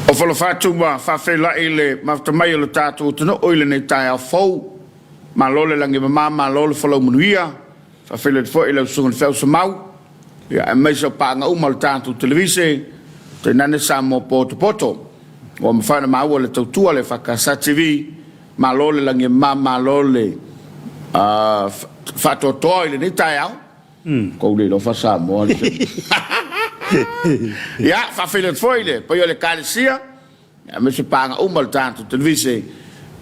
O whala whātua whawhela i le mawtamai o le tātou tino o le nei tai au fau. Ma lole langi ma lole whalau manuia. Whawhela te fo i lau sunga le whau Samau. Ia e meisa pānga uma le tātou televise. Te nane Samoa poto. O mawhana maua le tautua le whakasa TV. Ma lole langi ma lole whatotoa i le nei tai au. Kou le lo wha Samoa. Ja, whawhila te fo i le. Pa i le kālesia. Ia meisa pānga uma le tātou televise.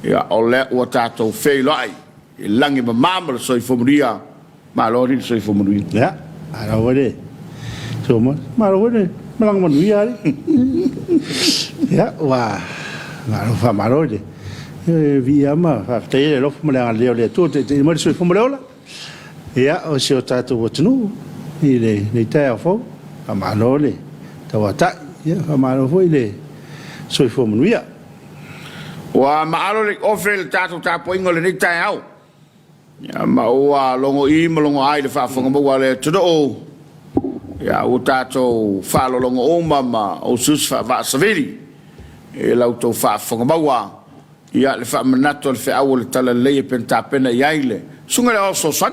Ia o le ua tātou whēlai. I langi mamama le soifomuria. Ma lori le soifomuria. Ja, ara wale. So ma lori. Malang manuia ari. Ja, wa. Ma lori. Vi ama. Te le lofu malang leo le tu. Te mori soifomuria ola. Ja, o si o tātou watanu. I le tai au fau. Ma lori. Tawa tai. Ja, ma lori le soifomuria. Wa maalo le ofe le tātou tāpo ingo le nei tai au. Ia ma ua longo I ma longo ai le whaafonga maua le tudo o. Ia o tātou whaalo longo oma ma o sus whaasaviri. E lau tau whaafonga maua. Ia le whaamanato le whiau le tala leie pen tāpena I aile. Sunga le o sosan?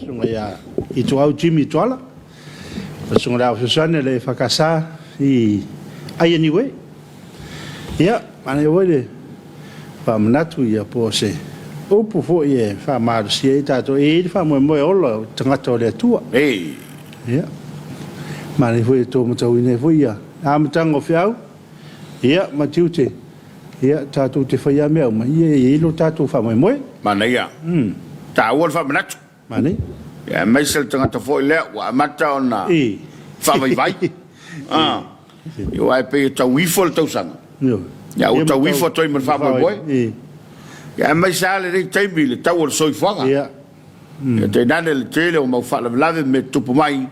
Sunga ia I tu au Jimmy tuala. Sunga le au sosan le whakasa I ai anyway. Ia, mana ia wale. Whamanatu ia po se upu fo ia whamarusia I tātou e whamoe ola tangata o le atua. Ia. Mana ia fo matau ine fo ia. Amatanga o whiau. Ia, matiute. Ia, tātou te whaia mea uma. Ia, ilo tātou whamoe. Mana ia. Tāua le whamanatu. Mana ia. Ia, meisel tangata fo I lea, wa amata o na whamaivai. Ia, ai pe tau ifo le tausanga. Ya o tau ifo toi man fa boy. Ya mai sale ri taimi le tau o soifuanga. Ya. Ya te nane le tele o mau fa la lave me tupu mai.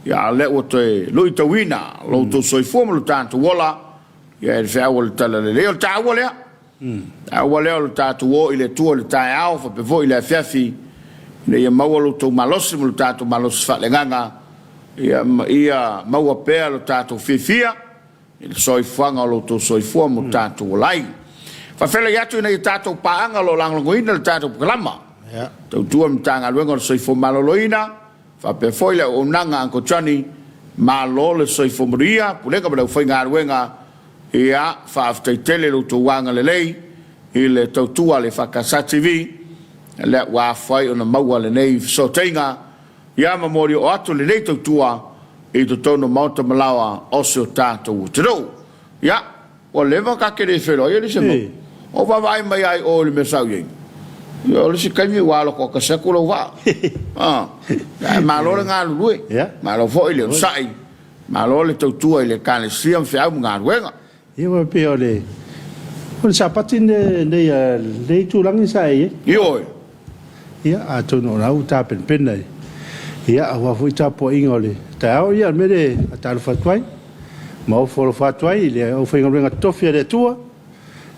Ya le o te lui tawina lo to soifu mo tanto wala. Ya e fa o tala le o ta wala. Ta wala o ta tu I le tu le ta au fa pe vo I le fiafi. Le ya mau lo to malos mo tato malos fa le nganga. Ya ia mau pe lo tato fifia. Il soifuanga o to soifua mo tātou lai. Whawhela iatu ina I tātou paanga lo langlongoina le tātou kalama. Tau tua mtanga luenga le soifua maloloina. Whapefoile o nanga anko chani. Malo le soifua maria. Puneka ma lau whainga luenga. Ia whaaftaitele lo to wanga le lei. I le tau tua le whakasa TV. Le wafai o na maua le nei so teinga. Ia mamori o atu le nei tau tua. I to tono mauta malawa o se o tātou tiro. Ia, o lewa ka kere whero, ia lise mo. O wawai mai ai o le mesau yei. Ia, o lise kaimi walo ko ka sekula wa. Malo le ngā lulue. Malo fo I le usai. Malo le tautua I le kane siam whiau ngā ruenga. Ia, wa pe o le. O le sapati nei tūrangi sa e. Ia oi. Ia, a tono rau tāpen penai. Ia, a wafu I tāpua inga o le. Tau ia mere a Talofa tuai. Ma o folo fatuai le o whainga renga tofia le tua.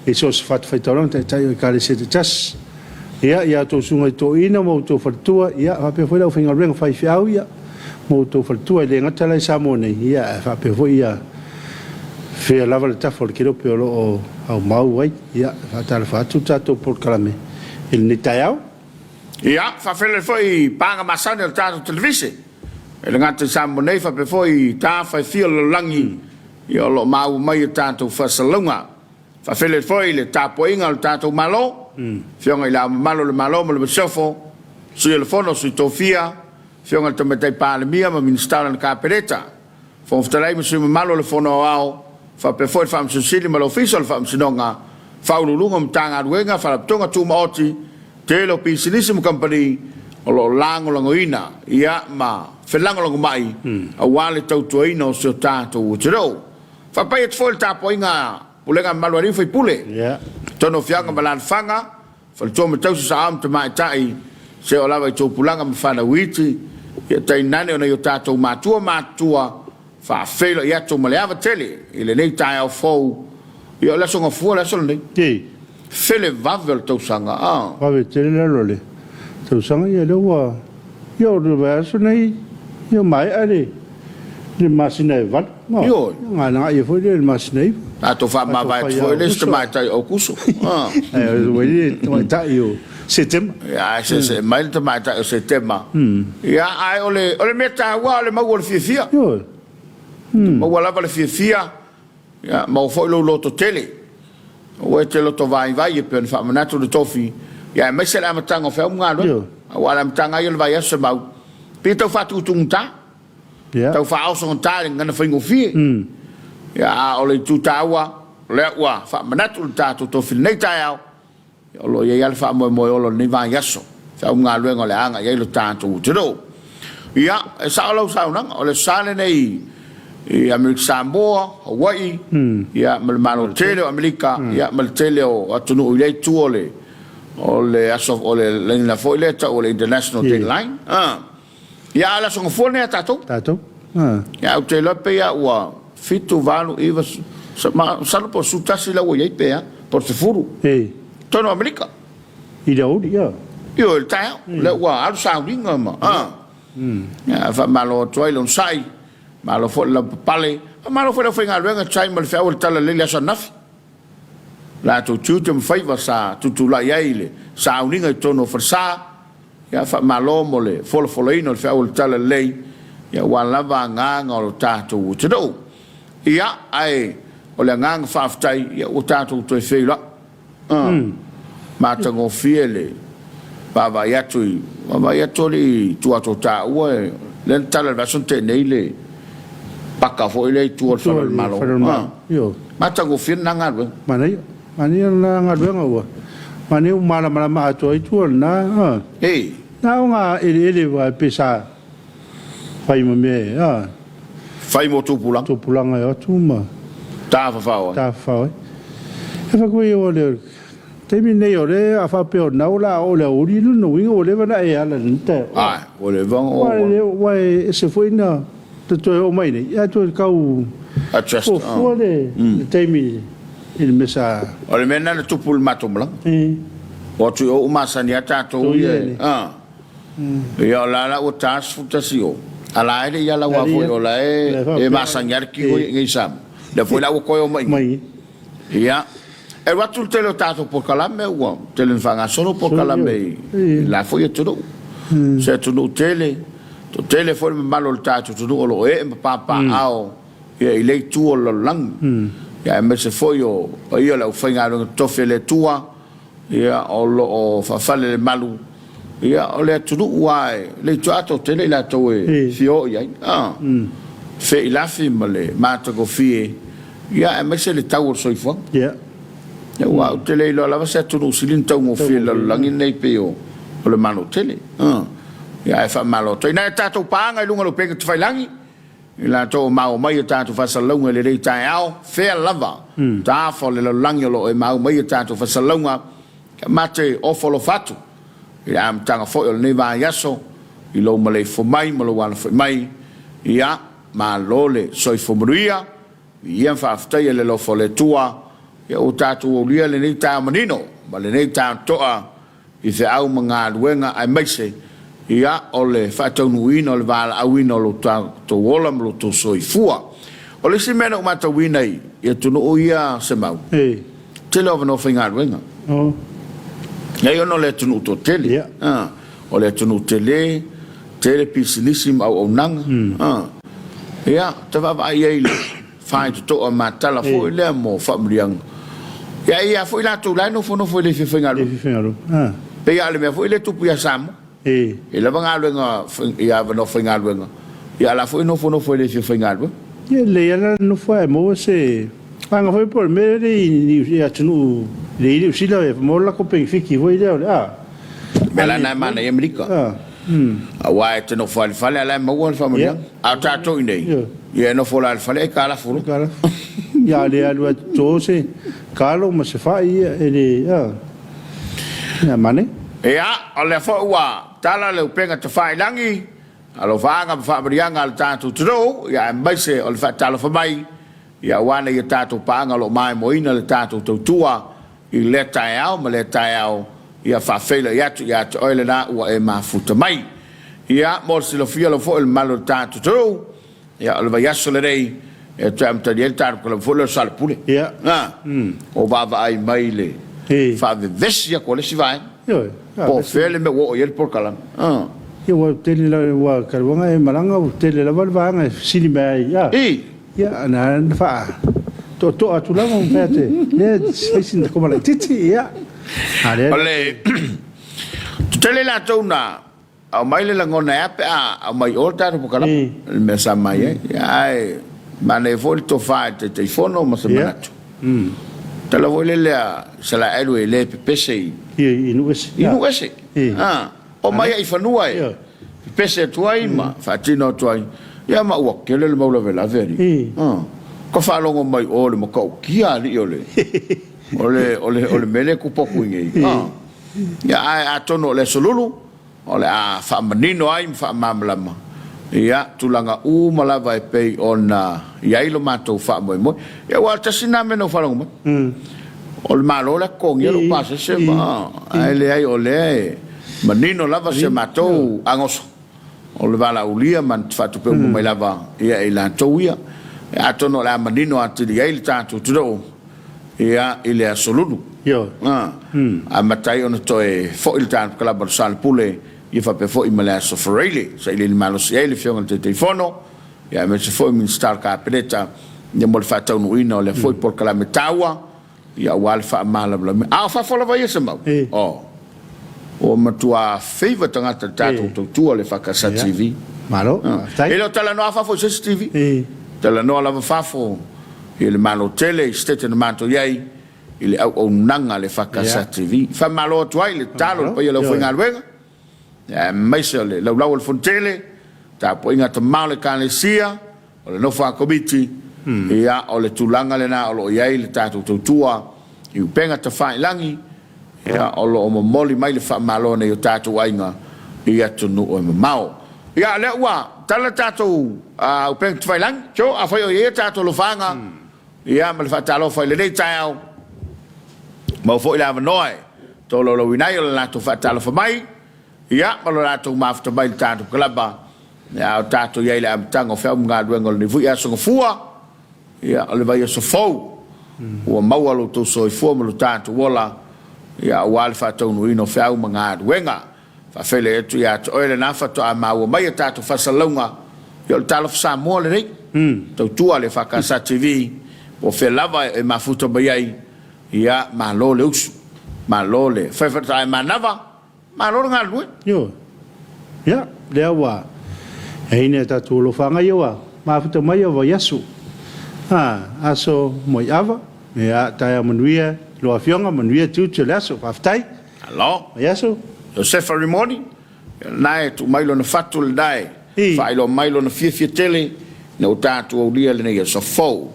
E so se fatu whaitaurang tai o kare se te tas. Ia tō sunga I tō ina mo tō whatua. Ia hape whaila o whainga renga whaifiau ia. Mo tō whatua le ngatalai Samoa nei. Ia hape whai ia. Whea lava le tafo le kirope o lo au mau wai. Ia Talofa atu tātou por kalame. Il ni tai au. Ia, whawhele whai pānga masane o tātou televise. E le ngata Samoa nei whape foi tā whai fia le langi I o lo mau mai o tātou whasalunga. Whawhele foi le tāpo inga o tātou malo. Whionga I la malo le malo ma le masofo. Sui le fono sui tōwhia. Whionga le tamatei pālemia ma ministara na kāpereta. Whonftarai ma sui malo le fono au. Whape foi whamsusili ma lo fiso le whamsinonga. Whaululunga mtanga ruenga whalaptonga tūma oti. Te lo pisinisimu company. O lo lango langoina. Ia ma whelango lango mai. A wale tautuaina o seo tātou o tiro. Whapai et fo le tāpo inga. Pulenga maluari whai pule. Tono whianga malan whanga. Whalitoa tausi sa am te mai tai. Se o lawa I tō pulanga ma whana witi. Ia tai nane o na i tātou mātua. Whawhelo I ato ma le awa tele. I le nei tai au fau. Ia o laso ngafua laso nei. Whele vavel tausanga. Vavel tele lalo le. Tausanga ia lewa. Ia o le vaso nei. Ia mai are. Le Missionary vat. Yo. Nga na ia foi le Missionary. Tato fa ma vai foi le sta mai tai o kuso. Wei le ta io. Setembro. Ya, se mai te mai tai o setembro. Ya, ai ole meta wa ole mau fia. Yo. Mau wala vale fia. Ya, mau foi lo to tele. O te lo to vai e pe fa manato de tofi. Ya, mai se la matanga fa un ngalo. Wala matanga ile vai esse mau. Pito fa tu tunta. Ja. Tau fa auso ngata ngana fingo fi. Ya, ole tu tawa, le wa fa manato tato to fil nei tao. Olo ye yal fa mo olo ni va yaso. Fa un ngalo ngole anga ye lo tato tudo. Ya, sa lo sa nang ole sale nei America Samoa, Hawaii, ya malmano tele America, ya mal tele o atunu ile tu ole aso ole la foileta ole international deadline. Ya ala son fone tato. Tato. Ya o tele pe ya wa fitu valu iva sa po sutasi la wo ye pe ya por se furu. Tono America. Ida odi ya. Yo el tao le wa al saudi ngama. Ya fa malo toilon sai. Malo fo la pale, malo fo la finga renga chai mal fa ul tala le sa naf. La tu tutum faiva sa tu la yaile, sa uninga tono forsa, ya fa malo mole, fo ino fa ul tala le, ya wala va nga o tatu tudo. Ya ai o le nga fa ftai ya o tatu to feila. Ma tango fiele. Baba ya tu li tu atota we len tala va sonte neile. Paka fo ile tu or fal malo. Yo. Mata go fin nanga we. Mani nanga we ngawa. Mani mala ma to tu na. Na nga ele va pesa. Fai me Fai mo tu pulang. Tu pulang ya tu ma. Ta fa. Ta fa. E fa ko yo le. Temi ne yo le a fa pe na ola o le ori no wingo o le va e ala nte. O le vang o. Wai se foi na. Tu o mai ne ya tu kau adjust o le temi il mesa o le mena tu pul mato blanc o tu o masani ata to ye ya la o tas futasio ala ele ya la wa fo o la e masani arki ko ngi sam le foi la o ko o mai ya e wa tu te lo tato por calame o te le fanga solo por calame la foi todo se tu no tele to telefone malo il tato tu lo e papa ao e le tu lo lang ya me se foi io la finga to fele tua ya o fa fale le malu ya o le tu wai le tu ato tele la to e fio ya fe la male ma to go fie ya me se le tau so ifo ya wa tele lo la se tu silin tau mo fie lo lang nei pe o le mano tele ya e fa malo to ina tato panga lunga lo pega te failangi ila to mau mai tato fa salonga le dei tai ao fe lava ta fo le langi lo e mau mai tato fa salonga mate o fo lo fatu ya am tanga fo le va yaso i lo male fo mai malo wan fo mai ya ma lole so fo bruia ya fa afta le lo fo le tua ya o tato o lia le nei ta manino ma le nei ta toa i se au manga luenga ai mai se ia ole fatonu le val awino lo to wolam lo to soifua ole si mena mata winai ia tunu o ia se mau te lo no finga wenga ia yo no le tunu to tele ole tunu tele pisilissim au nang ia te va ai le fai to mata la fo le mo famliang ia fo la to la no fo le finga pe ia le me fo le tu pia sam e la vanga luenga ia no finga luenga ia la foi no le finga luenga le ia no foi mo se panga foi por me ia tunu le si la mo la ko pe fiki foi le mela na mana e America wa te no foi fale la mo wal família a tato nei ia no foi la fale kala fulu ya le alua tose kalo ma se fai ele ya mane ia ole fo wa tala le penga te fai langi alo vanga fa brianga al tatu tro ya mbase ol fa Talofa mai ya wana ya tatu panga lo mai moina le tatu tua i leta ao ma leta ao ya fa fela ya ole na wa e ma futa mai ya mo se lo fia lo fo el malo tatu tro ia le vai aso le rei e tam ta dia tar ko le folo sal pule ia o bava ai mai le fa vesia ko le si vai yo po fele me o il por kala yo wa tele la wa karwanga e malanga o tele la valvanga sini mai ya na fa to atu la mo pete ne sin ko mala titi ya ale tele la tona au mai le ngona ape a mai orta po kala me sa mai ai ma ne vol to fa te telefono ma se manato te la voile le se la elu le pese inu ese o mai ai fanua pese tuai ma fatino tuai ya ma wa kele le maula vela veri ko fa longo mai o le mo ko kia li ole mele ku poku ngi ya a tono le solulu ole a fa manino ai fa mamlama ya tulanga u malava e pe ona ya ilo mato fa mo ya wa tasina me no fa longo ole malo la ko ngi lo pasa se ma ele ai ole manino lava se mato angos ole vala ulia man fa tu pe mo mai lava ya ila toia a tono la manino atu di ai tanto tudo ya ile asolulu yo a matai ona toe fo il tanto kala bar sal pule ia fa pe fo i mala so forele sa ile malo se ile fiona te telefono ia me se fo min star ka preta ne mol fa tau no ino le fo por kala metawa ia wal fa mala bla a fa fo la vai se mau o matua favor tanga tato tu le fa ka sa tv malo ele tala no fa fo se tv tala no la fa fo ile malo tele stete no manto yai ile au nanga le fa ka sa tv fa malo tuai le talo pa ile fo ngalwenga mai se le lau el fontele ta po inga te male kalesia o le no fa komiti ia o le tulanga le na o lo ia le tatu tua i penga te fa langi ia o lo mo moli mai le fa malo ne o tatu ainga ia tu no o mau ia le wa tala tatu o penga te fa langi cho a fa ia tatu lo fanga ia ma le fa talo fa le dei tau mo fo ila noi to lo winai o la to fa talo fa mai ia malo lato mafta mai tato klaba ya tato ia ile amtanga fa mga duengo ni fu ya so fua ia le vai so fo o mawalo to so fo mo tato wala ia wal fa to no ino fa mga duenga fa fele tu ya to ele na fa to ama o mai tato fa salonga yo Talofa Samoa le rei to tu ale fa ka sa tv o fe lava e mafuto bai ia malo le us malo le fa fa ta manava malor ngalwe yo ya le wa ine ta tu lo fanga yo wa ma futa mai yo yasu aso mo ava ya ta ya manuia lo afionga manuia tu tu laso aftai alo yasu yo se ceremony nai tu mai lo na fatul dai fa ilo mai lo na fie tele no tatu o dia le ne so fo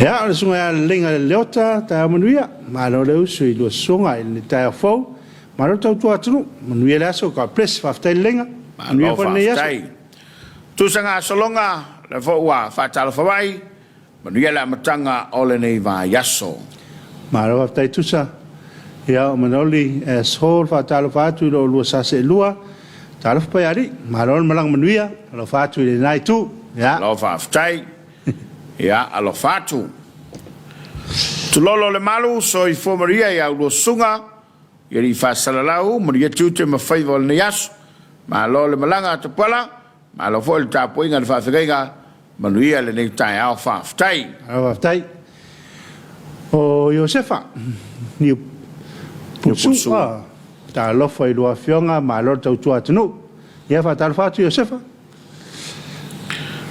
ya o sunga lenga leota ta manuia ma lo le usu lo sunga ni ta fo ma lo tu atu manuia la so ka press fa ta lenga manuia ko ne ya tu sanga solonga le fo wa fa talo fa vai manuia la matanga ole nei va yaso ma lo fa tu sa ya manoli sol fa talo fa tu lo sa se lua talo fa yari ma lo malang manuia lo fa tu le nai tu ya lo fa tai ya alo fatu tu lolo le malu so I fo maria ya lo sunga yeri fa salalau maria tu te ma fai vol nias ma lo le malanga te pala ma lo fo il tapo inga fa fega manuia le nei tai al fa tai o Josefa ni pusu ta lo foi lo afionga ma lo tu atunu ya fa tal fa tu Josefa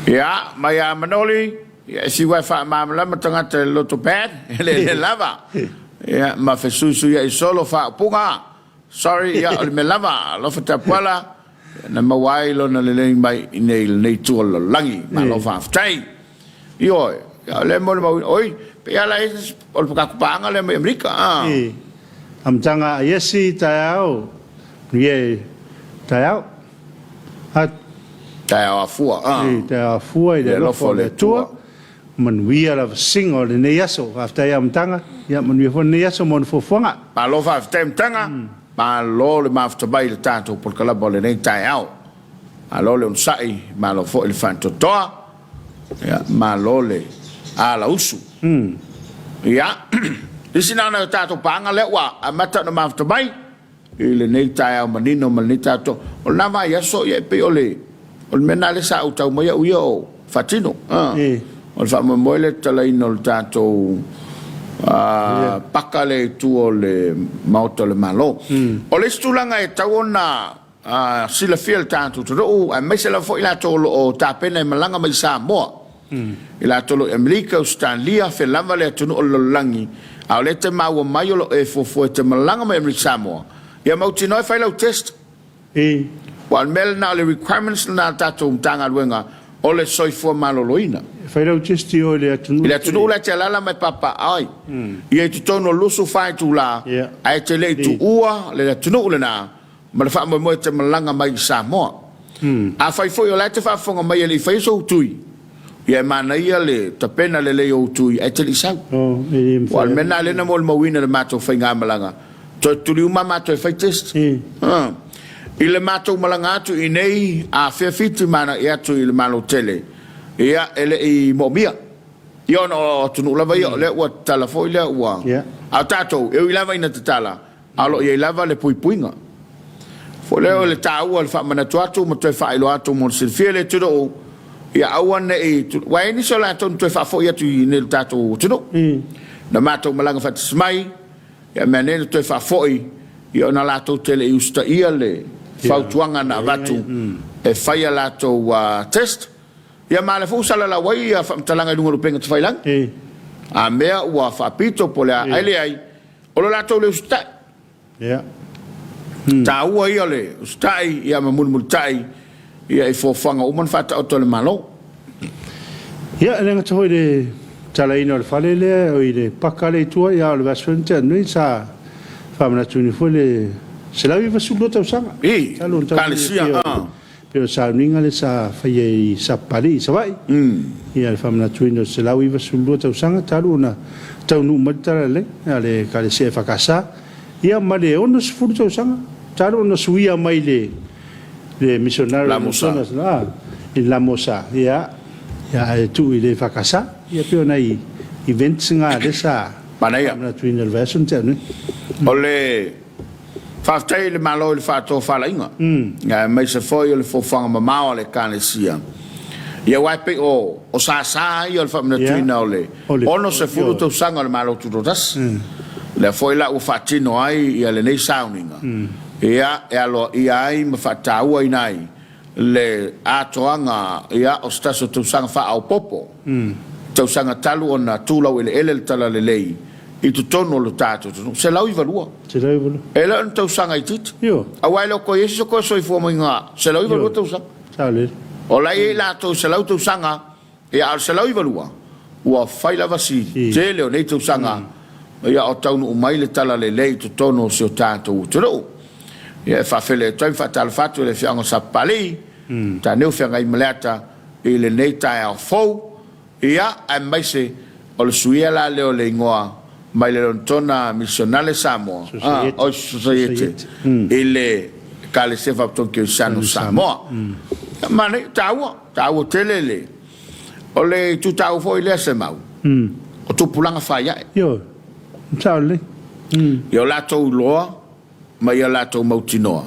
ya ma ya manoli ya si wa fa ma la matanga te loto pad le lava ya ma fe susu ya solo fa punga sorry ya me lava lo fa tapala na ma wai lo na le mai nei tu lo langi ma lo fa tai yo ya le mo oi pe ya la es ol pa kupanga le Amerika am tanga yesi tao ye tao hat tao afua tao afua le lo fo le tua man wia la singo le ne yaso afta ya mtanga ya man wia fo ne yaso mon fo fonga pa lo fa afta mtanga pa lo le ma afta bai le tato por kala bole nei tai au alo le on sai malo fo il fanto toa ya malo le ala usu ya isina na tato panga le wa amata na mafta mai ile nei tai manino manita to o na vai aso ye pe ole o menale sa o tau mai o fatino o fa mo le tala ino tato pakale tu o le mauto le malo o le stulanga e tau na sila fiel tanto to a mai se la fo ila to o tapena malanga mai Samoa ila to lo America Australia fe lava le tunu o lo langi a le te mau mai o e fo te malanga mai Samoa ya mau tino fai lo test wan mel na le requirements na tato tanga luenga o le soi fo maloloina fai lo test o le tunu la te lala mai papa ai ia tu tono lusu fai tu la ai te le tu ua le tunu le na ma le fa mo te malanga mai Samoa a fai foi o la te fa fonga mai le fai so tui ia mana ia le tapena le o tui ai te li sau wal mena le na mo wina le mato fai nga malanga to tuli uma mato fai test ile mato malanga tu inei a fe fiti mana ia tu ile malo tele ia ele I momia io no tu lava io le wa telefone le wa a tato eu lava ina tala alo ia lava le puipuinga fo le tau al fa mana tuatu mo te fa ilo atu mo se fiele tu do ia awan e wa ni so la ton te fa fo ia tu nel tato tu do na mato malanga fa smai ia menene te fa fo ia na la to tele usta ia le fa tuanga na vatu e fa ia la to test ia male fu sala la wai ia fa talanga lungo penga te failang a mea ua fa pito pole ai o la to le usta ta ua ia le ustai ia mamul tai ia I fo fanga o man fata o tole malo ia le ngato le talaino le fale le o ile pakale tua ia le vasfente noi sa fa mana tuni fo le se la viva sul lo sanga kale sia pero sa ninga le sa fai sa pari sa vai ia le fa mana tuni se la viva sul lo sanga taluna tau nu matara le ale kale se fa kasa ia male ono sfurto sanga talo no suia mai le Missionary in la mosa ia tu ile fa kasa ia pe nai events nga le sa Panaya na twin version tene ole fa tai le malo le fa to fa la inga ya mai se foi le fo fanga mama le kanesia ia wai pe o sa ia le fa na twin ole ono se fulu to sanga le malo tu das le foi la u fatino ai ia le nei sauninga ia alo ia ai ma fatau ai nai le atoanga ia o staso tu sanga fa au popo tu sanga talu ona tula ele tala le lei I tu tono lo tato se lau I valua ela tu sanga I tit a wai lo ko yeso ko so I fo mo nga se lau I valua tu sanga sale o lai la tu se lau tu sanga ia se lau I valua ua fai la vasi te le o nei tu sanga ia o tau no mai le tala le lei tu tono se o tato tu ia fa fele tu fa tal fatu le fianga sa pali ta neu fianga I malata I le nei tai au fo ia ai mai se o le suia la le o le ngoa mai le tona Missionary Samoa o society ile kale se fa ton ke sano Samoa mane tau telele o le tu tau fo ile se mau o tu pulanga fa ia yo sale yo la to loa mai la to mautinoa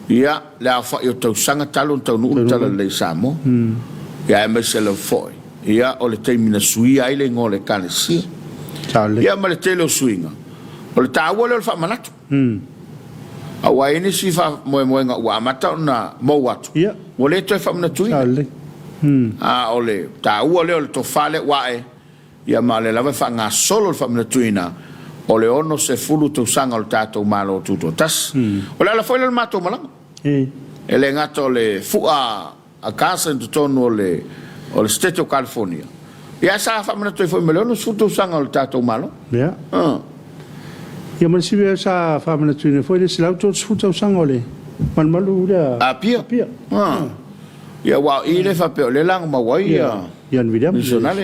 ia la fa yo to sanga talon to nu tala le Samoa ia mai se le foi ia o le termina suia ile ngole kale si ia ma le tele suinga o le taua le fa manatu a wai ni si fa mo nga wa mata na mo watu o le to fa manatu a o le taua le to fale wae ia ma le lava fa nga solo fa manatu ina o le ono se fulu to sanga o tato malo tuto tas o la foi le mato malanga ele ngato le fua a casa in tono o le state of California ia sa fa mana toi foi melhor no suto sanga o tato malo ia ia man si sa fa mana toi foi le slau to suto sanga le man malu da a pia ia wa ile fa pe le lang ma wa ia ian video Missionary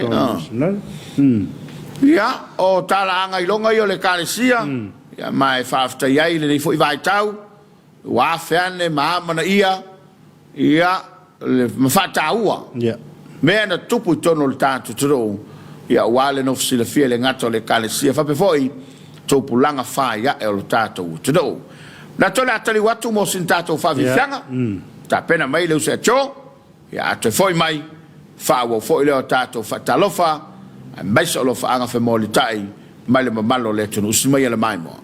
ia o tala anga I longa yo le kalesia ia mai fa afta ia ile foi vai tau wa fane ma mana ia ia le mafataua mea na tupu tono le tatu toro ia wale no fsila fia le ngato le kalesia fa pe foi topulanga fa ia e lo tatu toro na tola atali watu mo sin tatu fa vifanga ta pena mai le usa cho ia te foi mai fa wo foi le tatu fa talofa mai solo fa anga fe molitai mai le malo le tunu usmai le mai mo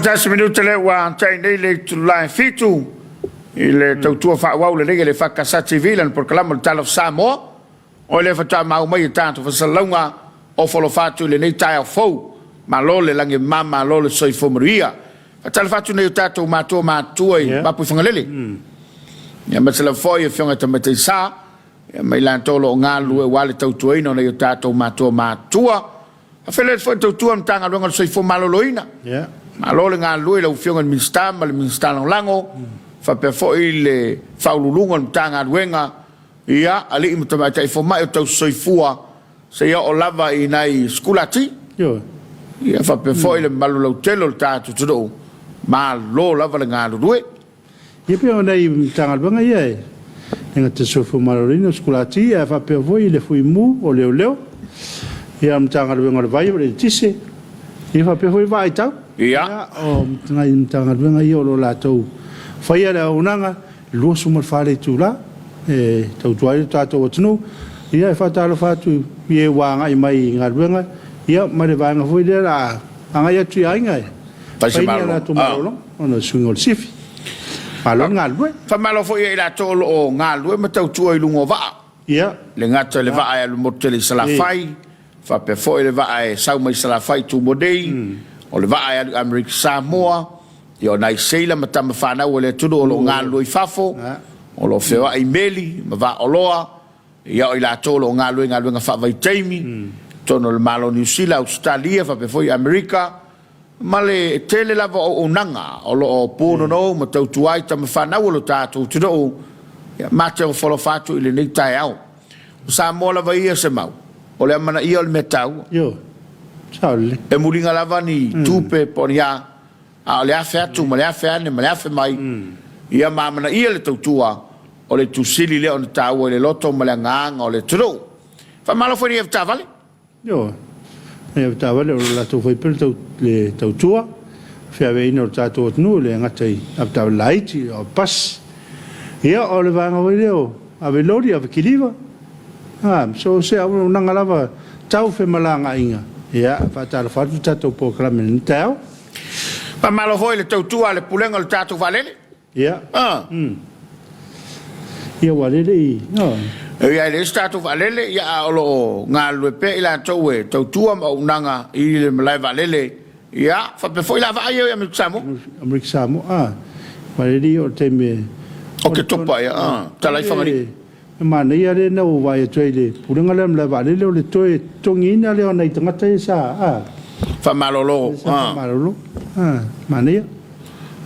10 minuta le wa tai nei le tulai fitu ile tautua fa wa le le fa casa civile por clamo Talofa Samoa o le fa ma mai tanto fa salonga o folo fatu le nei tai fo ma lo le lange mama lo le soi fomeria fa tal fatu nei tato ma to ma tuoi ma pu fangalele ya ma se la foi fionga tamate sa ya mai lan tolo ngalu e wale tautuino nei tato ma to ma tua a fele fo tautua mtanga lo ngal soi fo maloloina ma lo le ngalu le fionga minister ma le minister lango fa pe fo ile fa ululunga mtanga wenga ia ali mtamata fo mai to soi fua se ia o lava i nai skulati ia fa pe fo ile malolo telo tato tudo ma lo lava le ngalu due ia pe ona i mtanga wenga ia nga te sofu malorino skulati ia fa pe voi le fui mu o leo ia mtanga wenga vai le tise ia fa pe voi vai tau ia o mtanga wenga ia o la tau faia la unanga lo sumar fale tula tau tuai tato tunu ia fa Talofa tu ye wanga I mai ngaruenga ia mare vanga foi le la anga ia tu ainga Pai malo tu malo ono swingol sifi malon ngalue fa malo foi ila tolo o ngalue ma tau tu I lungo va ia le ngata le va ai lu motele sala fai fa pe foi le va ai sau mai sala fai tu modei o le va ai America Samoa io nai seila ma tama fana o le tudo o lo ngalue fafo o lo feo ai meli ma va oloa ia ila tolo ngalue nga fa vai taimi tono le malo New Zealand Australia fa pe foi America male tele lava o nanga o lo pono no ma tau tuai tama fana o lo tatu tudo ma te o folo fatu ile nei tai au sa mo lava ia se mau o le mana ia o le metau yo saule e mulinga lava ni tupe ponia a le afa tu ma le afa ne ma le afa mai ia ma mana ia le tautua o le tusili le on tau le loto ma le nganga o le tudo fa malo foi ia tavale yo e tavale o la tu foi per le tautua fe ave ino tatu no le ngatai apta laiti o pas ia o le vanga foi leo ave lori ave kiliva so se au nanga lava tau fe malanga inga ia fa Talofa tu tatu programa ni tau pa malo foi le tautua le pulenga le tatu valele ia ia walele no ia le tatu valele ia o lo ngalue pe ila towe tautua ma unanga I le malai valele ia fa pe foi la va ia me tsamo America Samoa walele o te me o ke topa ia talai fangari ma nei ale na o vai trade purenga le valele o le toe tongina le ona I tangata sa fa malolo malolo ma nei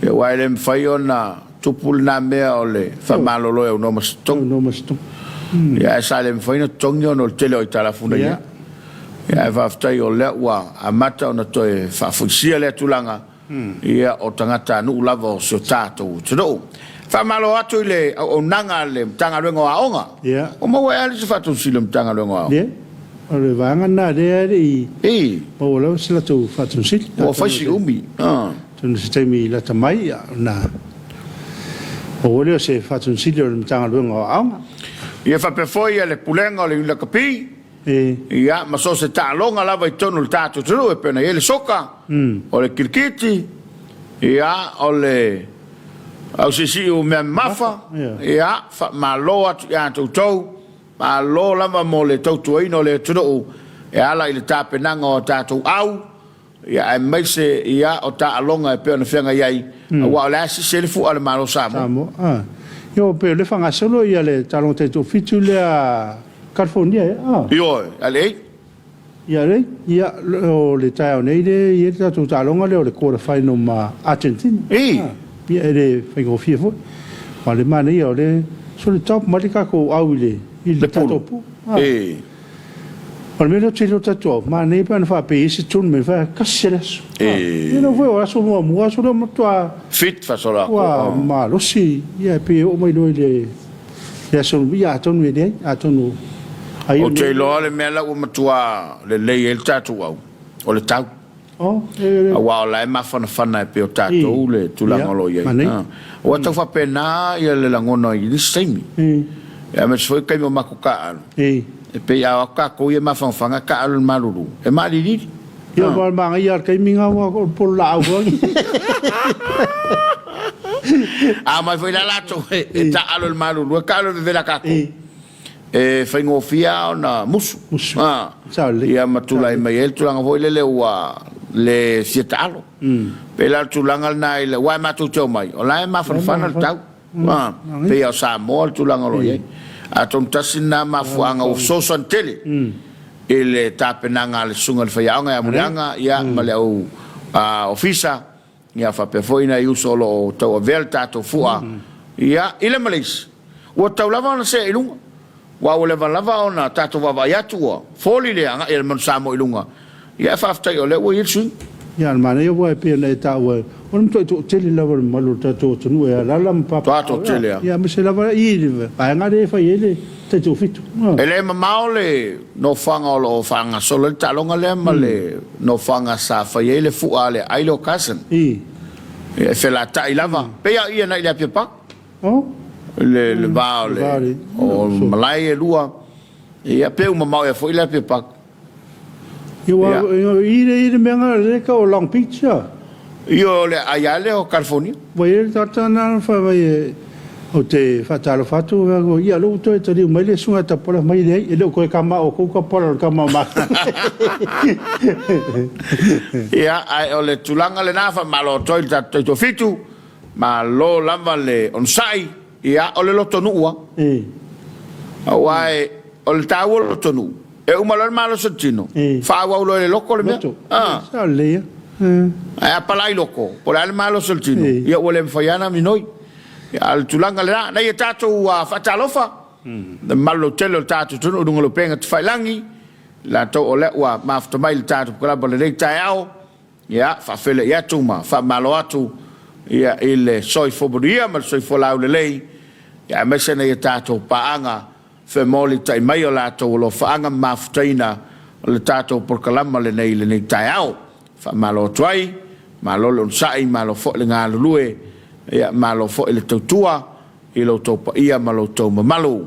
e wai le fai ona tupul na mea o le fa malolo e no mas tong no mas tong ia sa le fai na tongi ona o tele o telefona ia ia va ftai o le wa amata ona toe fa fusia le tulanga ia o tangata nu lava o so tato tudo fa malo atu le o nanga le tanga rengo aonga ia o mo wa ali se fa tu silum tanga rengo aonga o le vanga na de o lo se la tu fa tu sil o fa si umi tu se temi la tamai na o le se fa tu sil o tanga rengo aonga ia fa pe foi le pulenga o le la kapi ia ma so se talonga lava I tonu le tatu tru e pena ele soka o le kirkiti ia o le au si o me mafa ia fa malo atu ia tau ma lo lava mo le tautu ino le tru e ala I le tapenanga o tatu au ia e meise ia o ta alonga e pena fenga iai wa la si se le fu al malo samo yo pe le fanga solo ia le talon te tu fitu le a California yo ale ia o le tai nei le ia tu talonga le o le quarter final ma Argentina ia le fengo fifo ma le mane ia o le so le top malika ko au le il tatopu Al meno c'è lo tatuo, ma nei per fare paesi tu mi fa casseres. Io non voglio solo mua solo tua fit fa solo. Ma lo sì, ia pe o mai lo le ya sono via ton vede, a ton o te lo le mela o matua le le il tatuo o le tau. A wa la ma fana pe o tatu le tu la ngolo ye. O ta fa pena ia le langono I di semi. Ya me foi kai mo makuka. E pe ya ka ko ye ma fanga ka al malulu e mali ni yo ba ma ya kai minga wa ko por la wa ma foi la lato e ta al malulu ka al de la ka e fengo fia na musu ya matula e mai el tulanga voi le wa le sietalo pe la tulanga na ile wa ma tu mai o la ma fana tau pe ya sa mo tulanga lo ye a ton tasina mafuanga o sosan tele ele tapenanga le sunga le faianga ya mulanga ya maleu ofisa ya fa pe foina yu solo to velta to fua ya ile malis o taulava na se ilunga wa o lava ona tato va ya tua foli le anga el man samo ilunga ya fa afta yo le o yitsu ya mane yo wa pe na ta wa on to tele lava malu tato to no ya la lampa to tele ya me se lava I pa nga de fa ele te tu fitu ele maole no fanga lo fanga solo talonga le male no fanga sa fa ele fu ale ai lo kasen e fe la ta lava pe ya ia na ile pepa le baole o malai lua Ia pe uma mau e foi la pe pak. Ire menga le ka o Long Beach. Io le aiale o California. Vai tata na fa vai o te Talofa tu go ia lo to te mai le sunga ta pola mai le e lo ko kama o ko pola kama ma. Ia ai o le tulanga le nafa malo toi ta to fitu ma lo lava le on sai ia o le loto nuua. Awai o le tawo loto nu. E uma lo malo sotino. Fa wa lo le loko le me. Sa le. A palai loko, por al malo soltino. Ia o le faiana minoi. Al tulanga le na ia tatu fa Talofa. De malo telo tatu tu no lo penga te failangi. La to o le wa mafta mai tatu kala bole le taiao. Ia fa fele ia tuma fa malo atu. Ia ile soi foburia mal soi folau le lei. Ia mesena ia tatu paanga fe moli tai mai o la to lo faanga maftaina le tatu por kalama le nei taiao. Fa malo tuai, malo lo sai, malo fo le ngā lue, ia malo fo le tautua, i lo topa ia malo tau malo.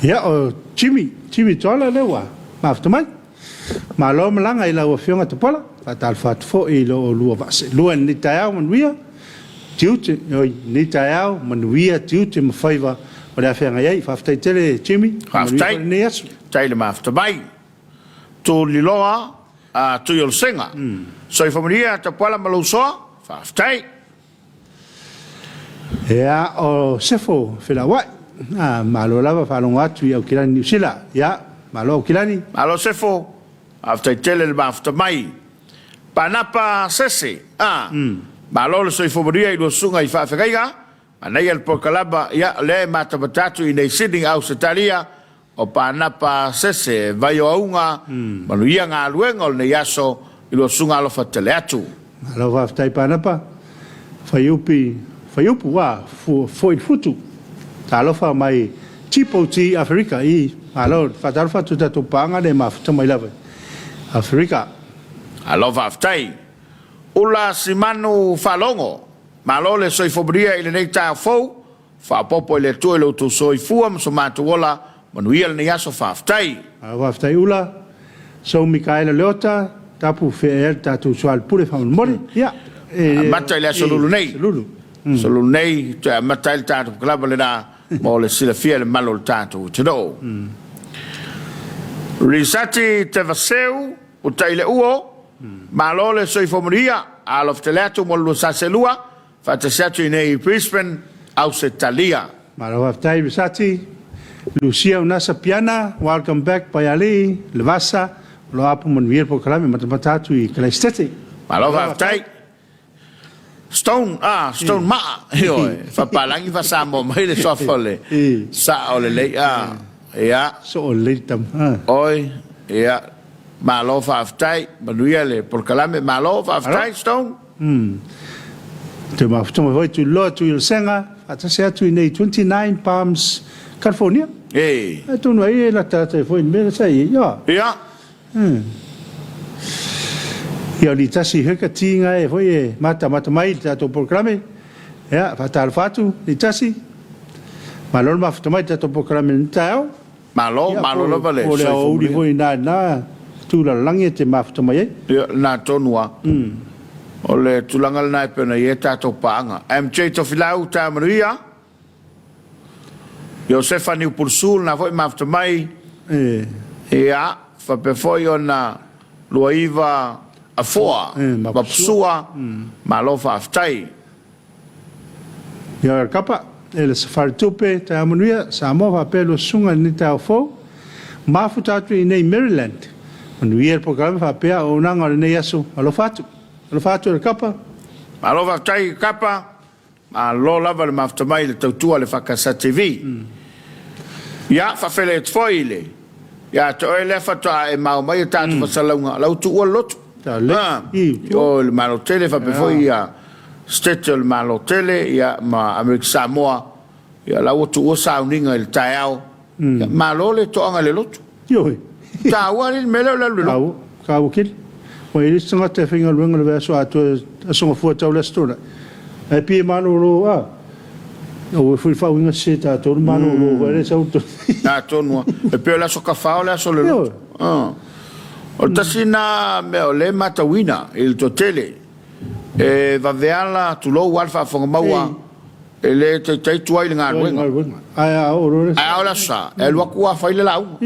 Ia o Jimmy tola lewa, mafta mai. Malo malanga i lau fionga te pola, fa Talofa fo i lo lua vase. Lua ni taiao manuia, tiute, ni taiao manuia, tiute mawhaiva, o le awhenga iei, whaftai tele Jimmy, Whaftai, taile mafta mai. Tō liloa, tu yol senga. So i familia ta pala malo so, faftai. Ia o sefo fela wai. Malo lava falonga atu i au kilani New Zealand. Ia, malo au kilani. Malo sefo, aftai tele le mafta mai. Panapa sese. Malo le so i familia i lo sunga i fafekaiga. Anai al pokalaba, ia le mata batatu i nei Sydney au Setalia. O panapa sese vai o aunga manuia ngā luenga o nei aso i lo sunga alofa tele atu. Malo whaftai panapa, whaiupu wā, foit futu. Talofa mai Tipoti Afrika i, malo Talofa tu tato panga ne mafuta mai lawa. Afrika. Alo whaftai. Ula simanu whalongo, malo le soifobria i le nei tā fau, whapopo i le tue lo tu soifua so matuola, manuia le yaso whaftai. Whaftai ula, so Mikaela Leota, tapu whea tatu soal pure whamamore. Ia. Mata i le aso lulu nei. Lulu nei, mata i le tatu klaba le nā, mo le sila fia le malo le tatu tino. Risati te vaseu, o taile uo, malo le soifomaria, alof te leatu mo lu saselua, fatasiatu i nei Brisbane, au se talia. Malo whaftai risati, Lucia Unasa Piana, welcome back by Ali, Levasa, lo apu manuia po kalame matamatatu i Kalaistete. Malo whaftai. Stone maa, hioi, whapalangi whasamo mai le sofole. Sa o le lei, ia. So o le tam. Oi, ia, malo whaftai, manuia le po kalame, malo whaftai, Stone. Te mawhtama hoi tu loa tu il senga, atase atu i nei 29 Palms, California. E tonu ai e la tata foi me sai ia. Ia. Ia li tasi heka tinga e foi e mata mai tato programe. Ia fa Talofa li tasi. Malo mafta mai tato programe ntao. Malo lo vale. O le o li foi na tu la langi te mafta mai. Ia na tonua. O le tulanga le nai pena i tato panga. MJ to filau ta maria. Josefa ni pursul na foi mafta mai. Ia fa pe foi ona luaiva a foa. Mapsua. Malo fa aftai. Ia kapa ele safari tupe ta manuia Samoa fa pelo sunga ni ta fo. Mafuta tu nei Maryland. Manuia programa fa pe o nanga nei aso alo fatu le kapa. Malo fa aftai kapa. Malo lava le mafta mai le tautua le whakasa TV. Ia, whawhele e tfoile. Ia, te oe lefa toa e mau mai e tātu whasalaunga. Lau tu ua lotu. O le malo tele, whapewhoi ia stete o le malo tele, ia ma Amerika Samoa. Ia, lau tu ua sauninga i le taiao. Malo le toanga le lotu. Ioi. Tā ua ni mele o le lulu. Kau kil. O e listanga te whinga luenga le veso atu a songa fua tau le stona. E pia manu ro O fui fa unha seta to mano o vere sa auto. Na tonu. E pe la so ka fa la so le. O tasina me o le matawina il totele. E va veala tu lo alfa fo maua. Ele te tuai nga ruenga. Ai o la sa. E lo ku fa ile lau.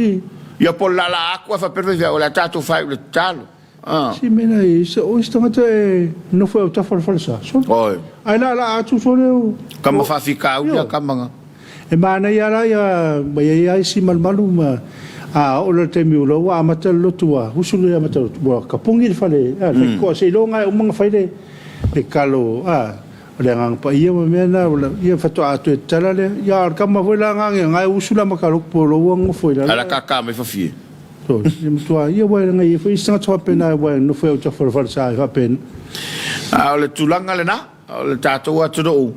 Ia po la aqua fa per o la tato fa le talo. Si mena isso o estanga no foi o ta falsa. Oi. Ai la tu so le. Kama fa fika u kama. E mana ia la ia si malmalu ma o le te miulo wa mata lotua husulu ia mata lotua kapungi le fale ko se longa o mga faile e kalo le ngang pa ia ma mena ia fato atu tala le ia kama foi la ngang ngai usula makalo polo wang foi la ala kaka me fa fie to tua ia wa ngai foi sanga twa pena wa no foi o ta for sa fa pen le tulanga le na le tato atu do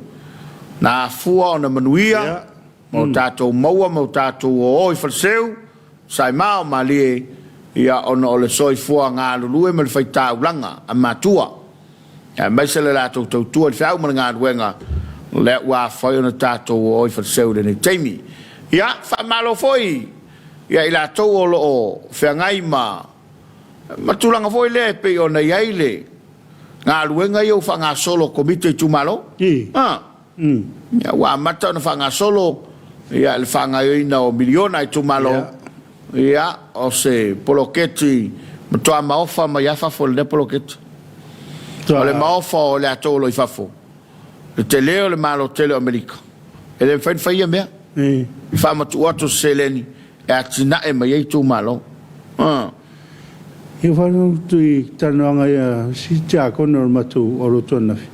na fua na manuia mo tato maua mo tato o falseu sai mau mali ia ono o le soi fua ngā lulu e me le whaita ulanga a matua. Ia mai se le lato tautua le whiau mana ngā ruenga le ua whai ona tātou o i whatseu le nei teimi. Ia, whamalo foi. Ia i lato o lo o whiangai ma tulanga foi le pe o nei aile. Ngā ruenga i o whanga solo komite tumalo. Ia, ua mata ona whanga solo ia le whanga ina o miliona i tumalo. Ia, o se poloketi, matoa maofa ma iafa fo le poloketi. O le maofa o le atolo i fafo. Le te leo le malo tele Amerika. E le whain whaia mea. I whamatu ato seleni, e atina e mai eitu malo. I whanau tui tanoanga ia si tia kona o matu o roto nafi.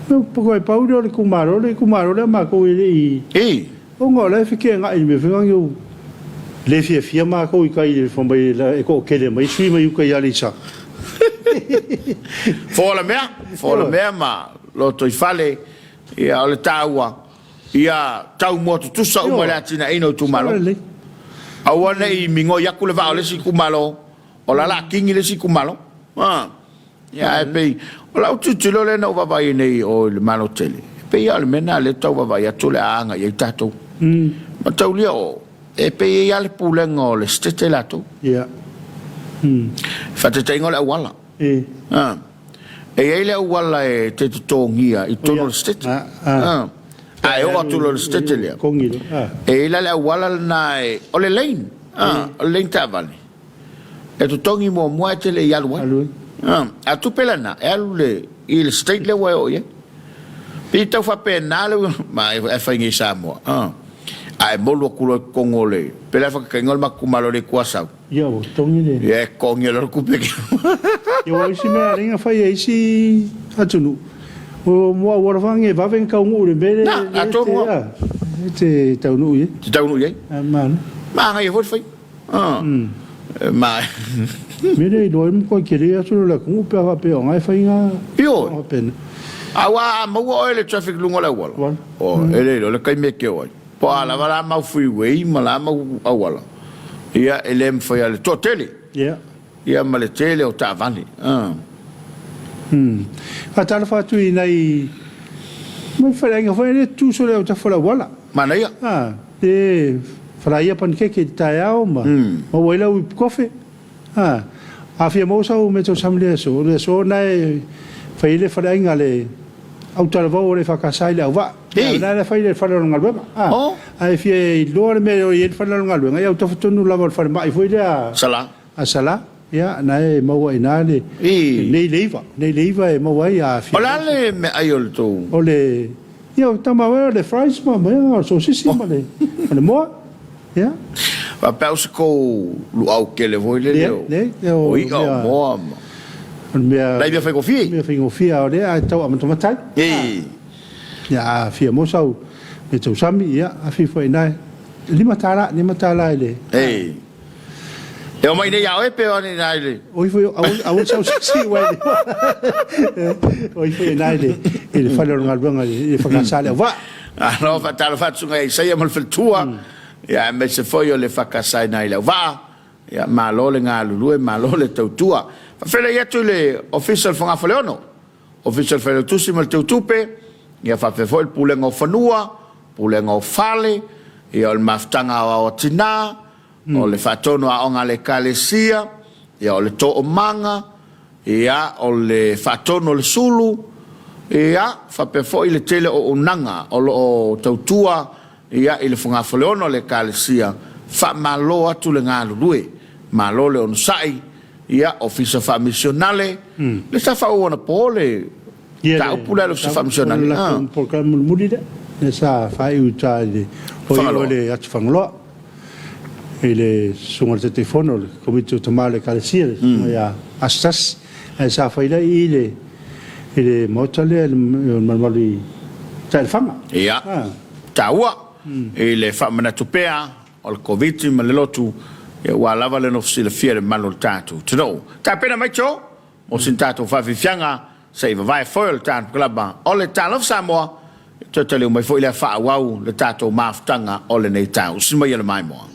Pako e pauri o le kumaro le mako i le o ngā le whike ngā i me whingang iu. Le fia mako i kai le whambai e ko kele mai sui mai uka i alisa. Fola mea ma loto i fale ia o le taua ia tau motu tusa uma le atina ino tu malo. Awana i mingo yaku le vao le si kumalo o la kingi le si kumalo. Ia e pei o la ututilo le na uvavai nei o le malo tele. Pei ia le mena le tau vavai atu le aanga i tatou. Ma tau lia o e pei ia le pulenga o le stete lato. Ia. Fate te ingo le awala. E ele wala e te tongia i tono le stete. Ai o atu le stete lea. E ele le wala na e o le lane. O le lane tavale. E tu tongi mo mua te le yalu. A tu pelana e alu le i le state le wai o ye. Pi tau fa pena le ma e whaingi Samoa. Ai molo kulo kongole. Pela fa kengol makumalo le kuasau. Ia o tongi le. Ia kongi le kupeke. Ia o isi mea ringa whai e isi atunu. O mua warawange wawen kaungu le mele. Na, atonu. Te taunu ye. Te taunu ye. Mana. Maa ngai e fwoi fwai. Maa. Mene i doi mko kere atunu la kungu pia wape o ngai whai ngā. Pio. Awa maua oe le traffic lunga la wala. O, ele lo le kai meke oi. Po ala wala mau freeway, mala mau awala. Ia ele mwhai ale to tele. Ia. Ia ma le tele o Tāvani. A Talofa atu i nei... Mai wharenga whai ne tūso leo ta whala wala. Mana ia? Te wharaia pankeke tai ao ma. Ma wailau i kofe. A fia mausau me tau samlea so. Le so nai whai le wharenga le... Au talavau o le whakasai le au wa. Nai le whai le whanarunga luenga. Ai fia i loa le mea o i el whanarunga luenga. Ia au tawhatonu lava o whanemai fwai lea... Sala. A sala. Ia, nai maua i nāle. Nei leiva e maua i a fia. O la le me ai o le tō. O le... Ia, o tamaua le fries ma, o sosisi ma le. O le moa. Ia. Wa pēu se kou lu au ke le voi le leo. O i au moa ma. Lai mea whaingo fie? Mea whaingo fie o le, a tau amatomatai. Ia, a fia mosau. Me tau sami, ia, a fia i nai. Lima tāla e le. E o mai nei au e peo ni nai le. Oi foi au sau sisi wai. Oi foi nai le. Ele fala no albanga e fakasale va. Ah no, fa talo fa tsunga e sai mal fel tua. Ya me se foi o le fakasai nai le va. Ya malo le ngalu e malo le tautua. Fa fele ia tu le official fanga faleono. Official fele tu si mal tupe. Ya fa fe foi pulengo fanua pule ngau fale, ia o le mafutanga o tina, o le whatono a onga le kalesia, ia o le to o manga, ia o le whatono le sulu, ia whapefo i le tele o unanga, o tautua, ia i le whangawhaleono le kalesia, whamalo atu le ngā lulue, malo le onusai, ia ofisa Faamisionare, le sa whaona pole, ta upule le ofisa Faamisionare. Program mulida, le sa whai uta le hoi le atu whangaloa, e le sunga te telefono, le komiti o tamale kalesia, ia astas, e sa whai la i le mota le malmali tae whanga. Ia, ta ua, e le whamanatupea, o le COVID ma le lotu, ia ua lava le nofisi le fia le malo le tātou. Tino, ta pena mai tō, o sin tātou whawhiwhianga, sa iwa vai foil tātou klaba, o le Talofa Samoa, te taliu mai fo i le whaawau le tātou maafutanga o le nei tāu. Sima ia le mai moa.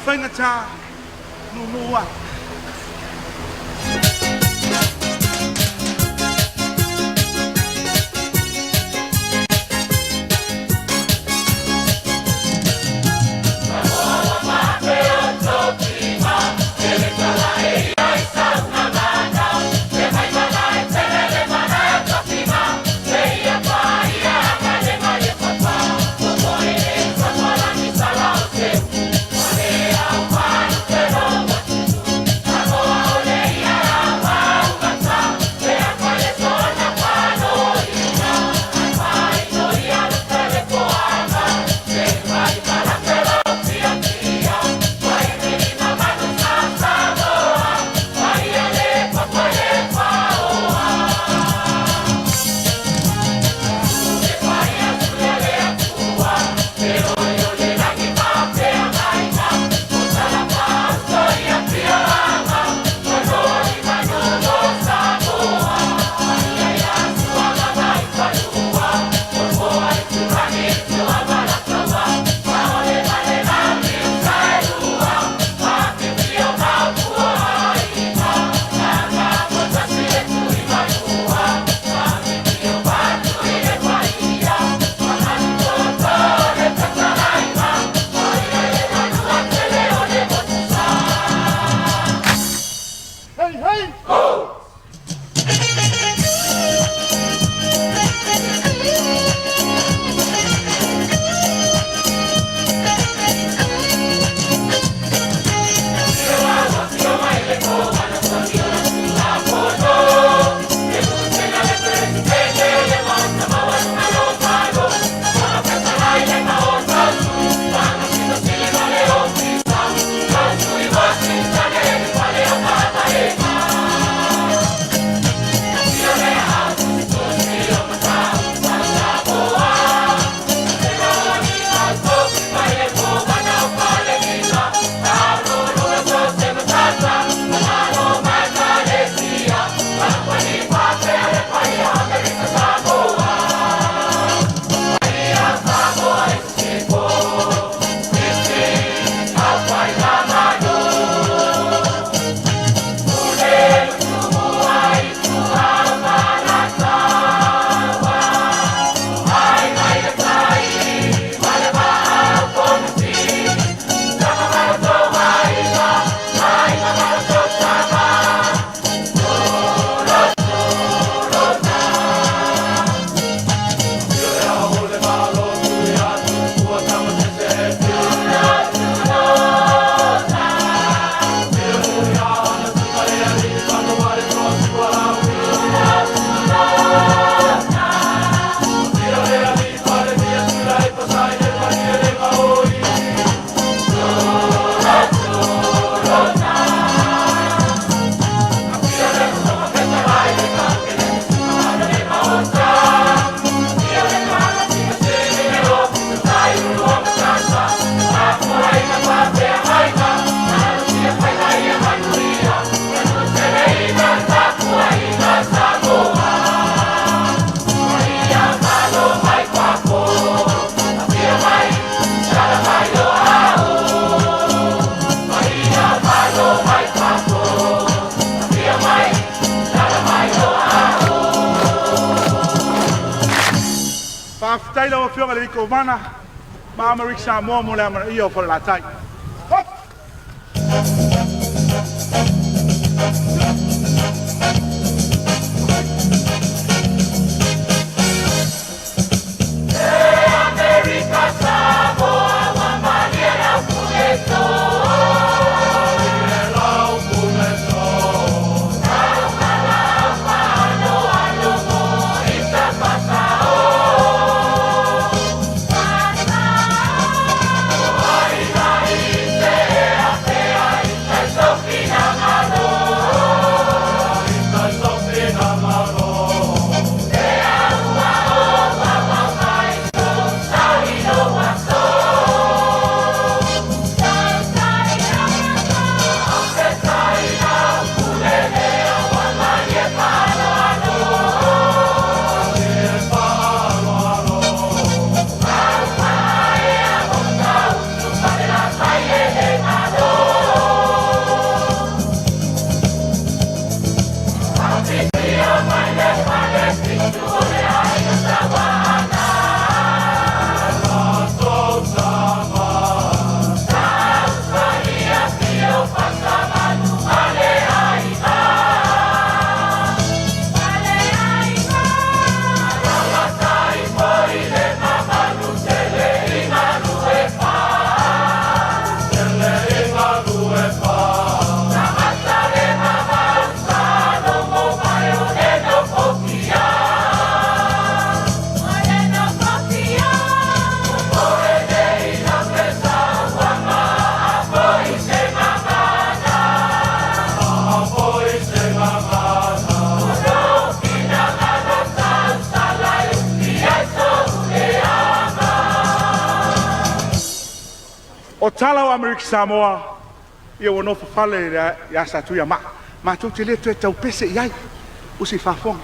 Whaingata nunua. fionga le ko mana. Ma Missionary Samoa mo le ama io for la tai. O tala Missionary Samoa ia wono fale ya satu ya ma tu te le tu tau pese iai o se fa fon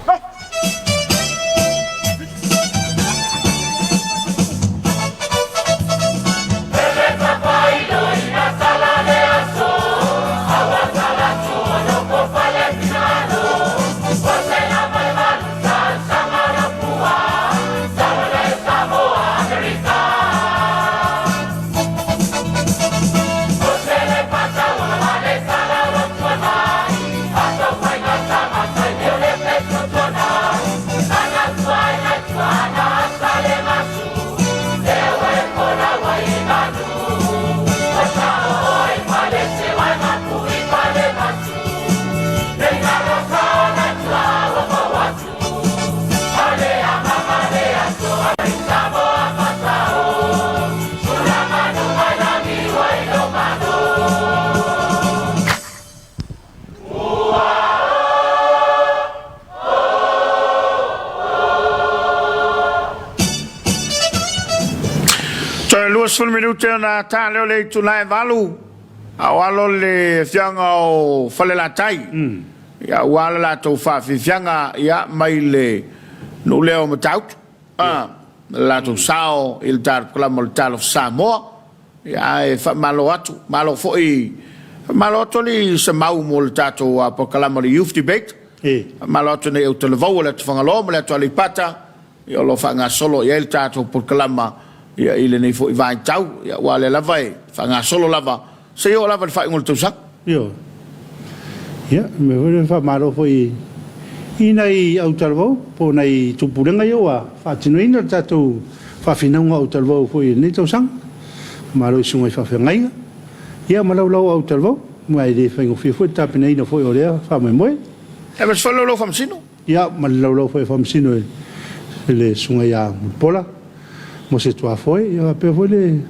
Sul minuto na tale le tunai valu awalo le fianga o fale la tai ya wala la to fa fianga ya mai le no leo matout la to sao il tar clamo Talofa Samoa ya e fa malo atu malo foi malo to li se mau mo tato a proclamo le youth debate malo to ne o te levo le fanga lo le to li pata yo lo fanga solo ya il tato proclama ia ile nei foi vai tau ia wale la vai fanga solo lava se yo lava fa ngol tusak yo ia me vole fa malo foi ina I au talvo po nei tupurenga yo a fa tino ina tatu fa fina au talvo foi nei tosang malo sunga fa fenga ia malo lo au talvo mai de fa ngofia foi tapina ina foi ore fa me moi e mas fa lo fam sino ia malo lo foi fam sino le sunga ya pola mo se tua foi ia pe vole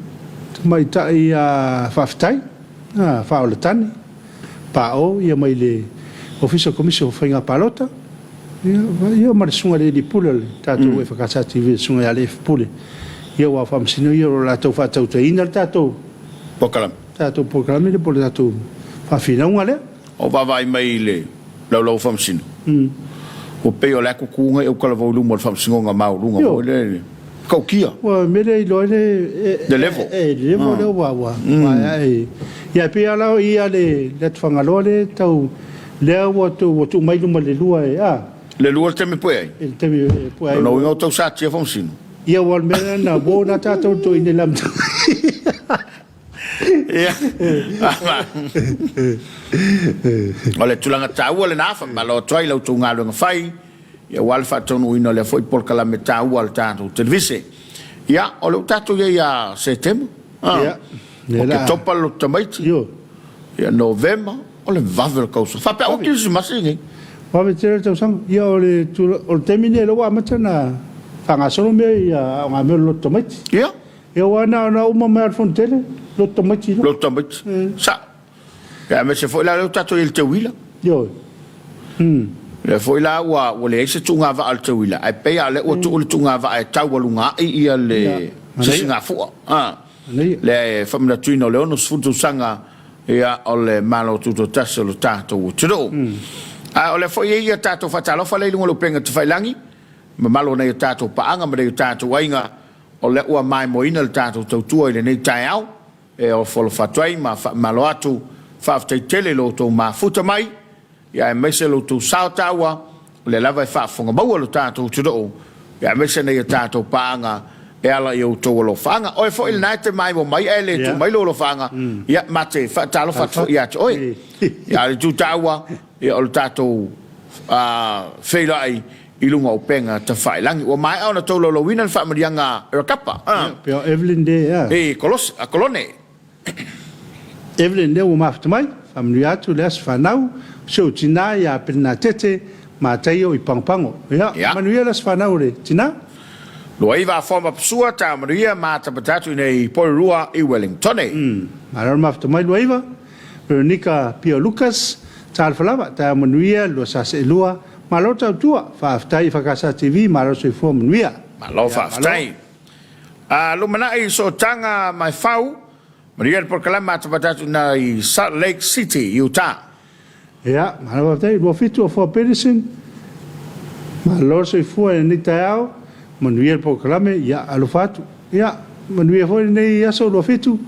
mai tai a faftai fa o tani pa o ia mai le officio commission fainga palota ia mar sunga le di pule tatu EFKS TV sunga le pule ia wa fam sino ia la to fa tau te ina tatu pokalam tatu pokalam le pole tatu fa fina un ale o va vai mai le lo fam sino o pe o la ku kunga o kala volume mo fam sino nga mau lunga mo le Kaukia. Well, maybe the level. The level wa. Ya pe ala ia le fangalo tau le tu mai luma le lua Le lua te me puai. Te me puai. No tau sa tia fonsino. Ia wal mena na bo na tato to ine lam. Ia. Ole tulanga tau le na fa malo trai lo tunga lo fai. Ia wal fa tonu ino le foi por kala meta wal tato televise. Ia ole tato ia setem. Ia. Ke topa lo tamaiti. Yo. Ia November ole vavel kausa. Fa pe o kisi masingi. Wa me tere tau sang ia ole temine lo wa matana. Fanga solo me ia nga me lo tomati. Ia. Ia wana na uma me fontele lo tomati. Lo tomati. Sa. Ya me se foi la lo tato il te wila. Yo. Le foi la wa le se tunga va al te wila. Ai pe ale o tu tunga va ai tau walunga ia le singa fu. Le famna tuino le ono sfutu sanga ia ole malo tuto tasso lo tato o tudo. Ole foi ia tato fa Talofa le lungo lo penga te failangi. Malo nei tato paanga ma nei tato wainga o le ua mai moina le tato tautua i le nei tai au e o folo fatuai ma malo atu whaaftei tele lo tau ma futa mai ia e mese lo tau saotaua le lava e whaafonga maua lo tato tudoo ia e mese nei tato paanga e ala i o tau lo whaanga oe fo il naite mai mo mai e le tu mai lo whaanga ia mate talo fatu ia te oe ia le tu taua ia o le tato wheilai I lunga o penga te whailangi. Wa mai au na tau lolo wina le whaamarianga rakapa. Peo Evelyn de, ya. Kolone. Evelyn de o mafta mai. Whaamari atu le as whanau. So tina ia pena tete ma taio I pangpango. Ya, manuia le as whanau le. Tina? Loa iwa forma psua ta manuia ma ta patatu nei Porirua I Wellington. Mara mafta mai loa iwa. Veronica Pio Lucas. Ta alfalava. Ta manuia lo sase lua. Malo tau tua, whaaftai whakasa TV, malo soi fua manuia. Malo whaaftai. Lumana I so tanga mai whau, manuia por kalama tapatatu na I Salt Lake City, Utah. Ia, malo whaaftai, lua fitu o fua Pedersen, malo soi fua e nita au, manuia por kalame, ia alufatu. Ia, manuia fua nei aso lua fitu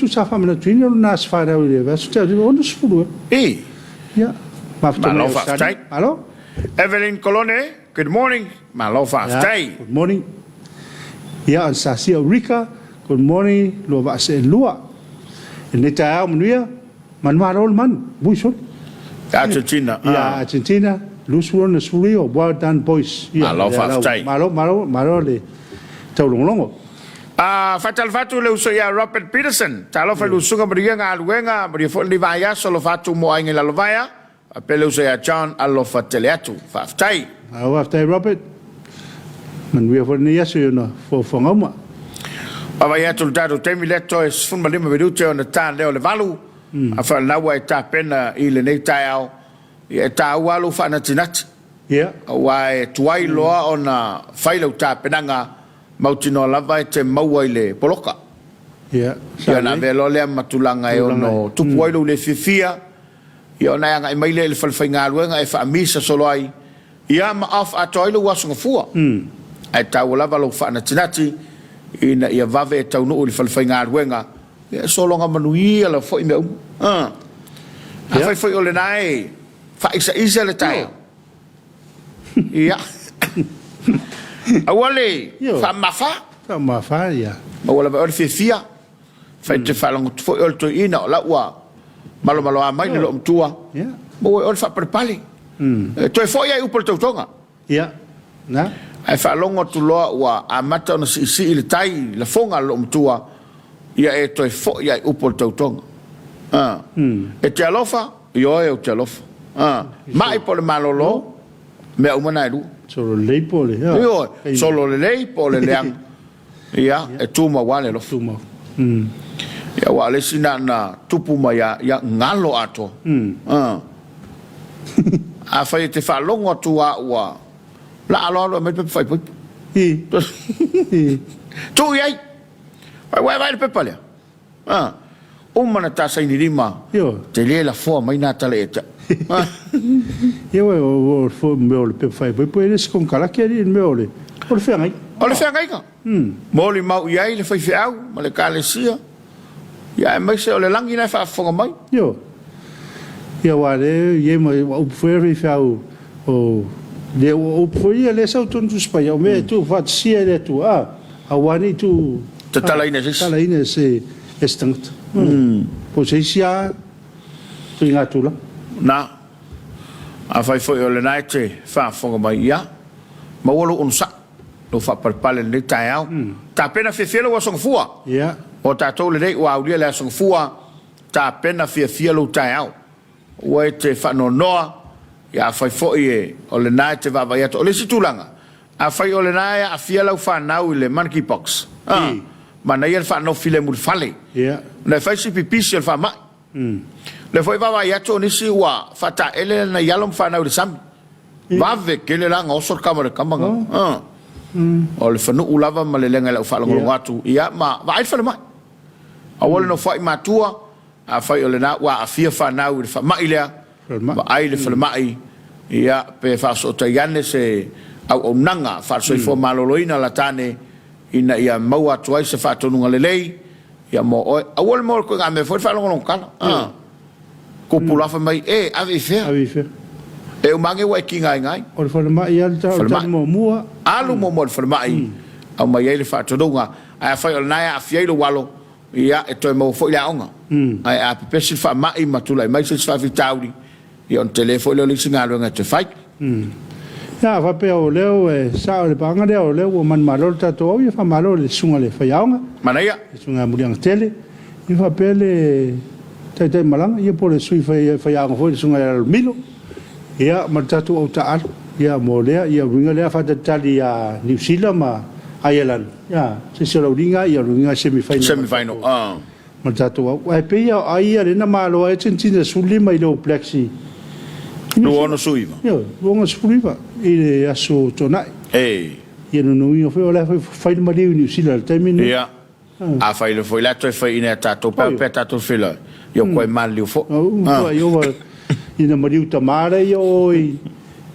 sa whamana tuina, luna aswharau I le vasu, teo dima ono sifuru. Ia, malo whaaftai. Malo? Evelyn Colone, good morning. Malo whaaftai. Good morning. Ia, an Sasia Rika, good morning. Lua vaase lua. E neta au manuia, manmarol man, buison. Argentina. Ia, Argentina. Lusuon na surio, well done boys. Malo whaaftai. Malo le taulongolongo. Fatal fatu le uso ia Robert Peterson. Talofa le usunga maria ngā luenga, maria fo li vaya, solo fatu mo ainge la lovaya. Apele uso ia John alofa teleatu. Whaaftai. Whaaftai Robert. Manuia fo ni yasu yona, fo whangauma. Awa ia tulu tatu temi leto e sfunma lima vidute o na tā leo le valu. A whanaua e tā pena I le nei tai au. E tā ualu whana tinati. Awa e tuai loa o na whailau tā penanga mautino lava e te maua I le poloka. Ia na velo lea matulanga e ono tupu wailu le fifia. Ia na anga I maile le whalwhai ngā luenga e whaamisa solo ai. Ia ma af ato ailu wasunga fua. Ai tau lava lo whana tinati. Ina ia vave e tau nuu le whalwhai ngā luenga. Ia solonga manuia la fo I mea A whai o le nai. Whaisa isa le taio. Ia. Awale, whaamafa. Whaamafa, ia. Awale wa ori fifia. Whai te whalango tufo ol to ina o la ua. Malo a mai le lo mtua. Mo ol whaparepali. To e fo ia upol tautonga. Ia. Na? Ai whalongo tu loa ua a mata ona si I le tai le fonga lo mtua. Ia e to e fo ia upol tautonga. E te alofa, io e o te alofa. Mai po le malolo, mea umana e lu. Solo lei po le. Io, solo le lei po le leang. Ia, e tuma wale lo. Tuma. Ia wale sina na tupu ma ia ngalo ato. A whai te whalongo atu a ua. La alo me pepe whai puipu. Tu iai. Vai le pepa lea. Umana ta saini rima. Te le la fua mai nā tale e ta. Ia wai o meo le pepe whai puipu e resi kong kalaki ari meo le. O le whengai. O le whengai ka. Mōli mau iai le whai whiau. Ma le kāle sia. Ia e maise o le langi nai whaafonga mai. Ia wale, ia mai upuwhere whiau o le o foi le sa ton tu spa o me tu fat sia le tu awani tu talaina se estant po se sia tu ngatula na a fai foi o le naite fa fonga mai ia ma wolo unsa no fa parpale le taiao ta pena fielo wa song fua ya o ta to le dei wa ulia le song fua ta pena fielo taiao wa te fa no noa ya fai foi o le naite va va ya to le situlanga a fai o le naia a fielo fa nau le monkeypox ma na ia fa no file mul fale ya na fai si pipisi fa ma le foi va ya to ni si wa fa ta ele na yalom fa nau le sam va ve ke le langa o sor kamera kamanga o le fanu ulava ma le lenga le fa longo watu ia ma vai fa ma a wole no fai matua a fai o le na wa a fia fa nau le fa ma ile ma ai le fa mai ia pe fa so ta yane se au nanga fa so fo maloloina la tane ina ia mau atu ai se fa tonu le lei ia mo a wole mo ko ga me fo fa longo kala ko pula fa mai ave fe e o mange wa kinga ngai o fa mai ia ta mo mua alu mo fa mai au mai ele fa tonu a fa o na a fia lo walo ia e to mo fo ia onga ai a pesi fa mai matula mai se fa vitauli ia on telefono le singa lo ngate fai ya va pe o leo sa o le panga le o leo man malol ta to ia fa malol le sunga le fa yaonga manaya sunga muliang tele ia fa pe le tai malang ia po le sui fa yaonga fo le sunga le milo ia matatu o ta al ia mo le ia ringa le fa ta tali a New Zealand ma Ireland ya se lo ringa ia ringa semifinal matatu ai pe ia ai le na malo e tintina suli mai lo plexi no ono suiva yo ono suiva ile aso tona ia no io foi la fai ma di New Zealand termino ia a fai le foi la to fai ina tato pa tato fila io coi mal io fo io ina ma di tamara io i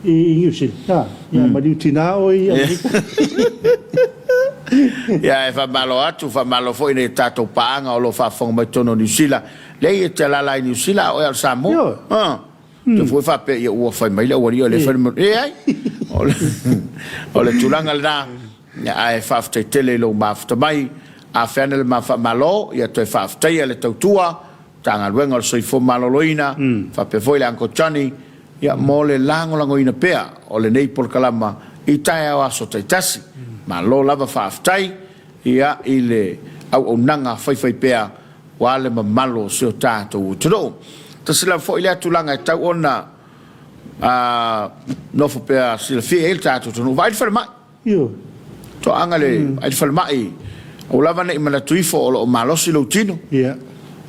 New Zealand ia ma di tina oi ia e fa malo atu fa malo foi ne tato panga o lo fa fong ma tono New Zealand lei te la New Zealand o el Samoa te foi fa pe ia o fai mai le o le fa ai o le tulanga la ai fa te tele lo ma fa mai a fenel ma fa malo ia te fa te ia le tautua tanga luenga o soi fo maloloina fa pe foi le anko chani ia mo le lango ina pea o le nei por kalama i tai a so te tasi ma lo lava fa tai ia ile au nanga fai pea wale ma malo se o tato tro ta sila fo ile tulanga tau ona no fo pea sila fi el tato no vai fer mai io to angale ai fer mai o lava nei mana tuifo o malo silo tino ia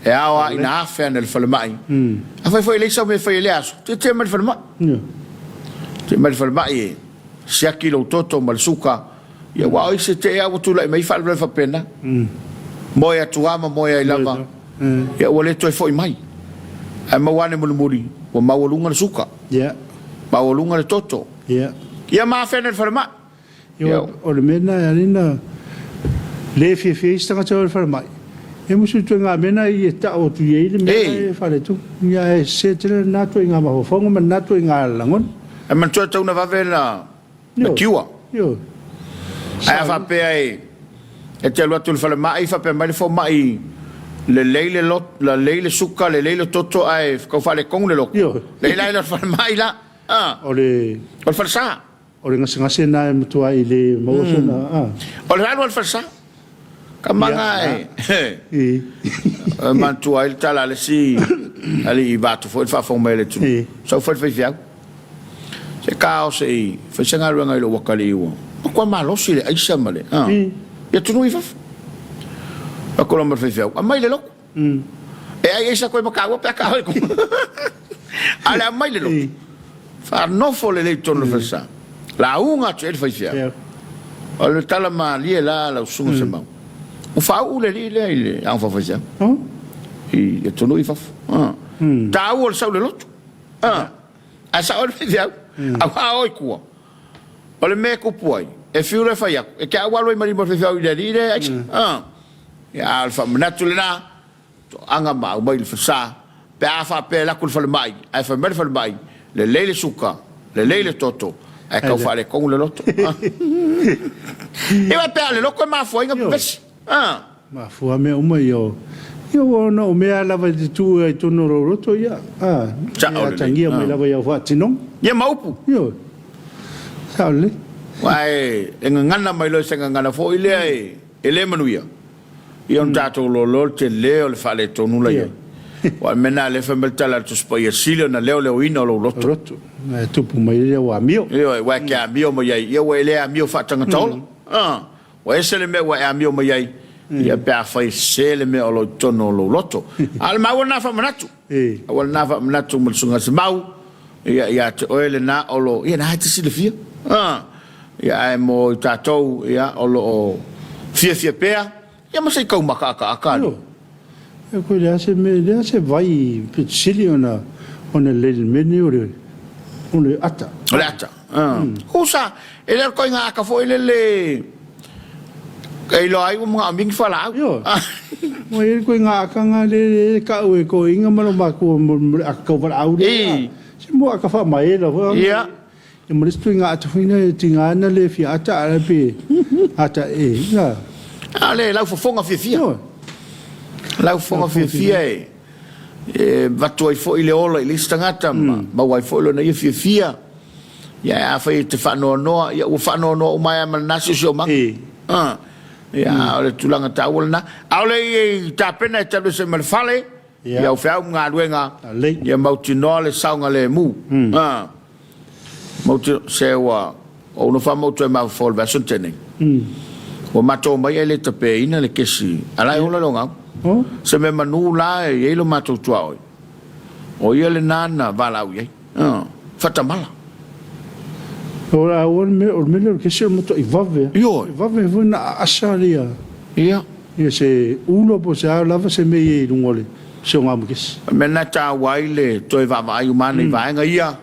e awa ina afen el fer mai a fai ile so me fai ile aso te mal fer mai te mal fer mai sia kilo toto mal suka ia wa se te a tu la mai fa fa pena moia tuama moia lava ia wole to foi mai ai ma wane mulmuri o ma wolunga suka ia ma wolunga le toto ia ma fenel farma ia o le mena alina le fi sta ka farma e musu tu nga mena i ta o tu ye le mena fa le tu ia se te na tu nga ma fo nga na tu nga langon e man tu una va vela na kiwa io ai fa pe ai e te lo tu fa mai fa pe mai fo mai le leile lot la leile suka le leile toto ai ko fa le kong le lo le leile fa mai la o le fa sa o le ngase na tu ai le mo so na o le al fa sa kamanga man tu ai tala le si ali va tu fa fo mai le tu so fa fiao se cao se fa sanga ranga lo wakali wo ko malo si le ai samale ya tu no ifa a colombo fe fiao a mai le lo e ai esa ko ma kawa pe ka ko ala mai le lo fa no fo le tono fa sa la unga tu fa fiao o le tala ma li la la sunga se ma o fa u le le an fa fa sa e ya tu no ifa ta u sa le lo a sa o fe fiao a oi ku o le me ko poi e fiu le fa ya e ka wa lo mai mo fe fiao ile ile ya alfa manatulina anga ma o bail fa pe afa pe la kul fa mai ai fa mer fa mai le lele suka le lele toto e kau fa le kong le loto e wa pe le loko ma fo inga pes ma fo me uma yo no me ala va tu e tu no roto ya tangia me la va ya fa tino ye maupu yo saule wai ngana mai lo senga ngana fo ile ele manuia ion tato lo te leo le fa le tonu la ye wa mena le fa meltala tu spoia silo na leo ino lo loto tu pu mai le wa mio yo wa ka mio mo ye yo ele a mio fa tanga tol wa esele me wa a mio mo ye ia pa fa sele me o lo tono lo loto al ma wona fa manatu wona fa manatu mo sunga se mau ia te oele na o lo ia na te silfia ia mo tatou ia o lo fia pea ia mo se kau maka akalo ko le se vai pitsili ona le meni ole ata usa ele ko nga ka fo ele kai lo ai mga aming fala yo mo ele ko nga ka nga le ka we ko inga malo ma ko ka va au de se mo ka fa mai lo ya e mo stu nga ata fina tinga na le fi ata ala pe ata ya ale la fo fonga fia la fonga fia va tu fo ile ola ile stangata ma wai fo lo na fia ya fa te fa no ya u fa no mai ma na so ma ya ole tulanga tawol na ole ta pena ta se mal fale ya u fa nga luenga ya mauti no le saunga le mu mauti se wa o no fa mauti ma fo va sontene o mato mai ele te pe ina le kesi ala ola longa se me manu la e lo mato tuao o ile nana vala u ye fatamala ora o me che se mo to i vave vona asalia ia se uno po se lava se me lungole se nga mo kes mena ta waile to va vai umane va nga ia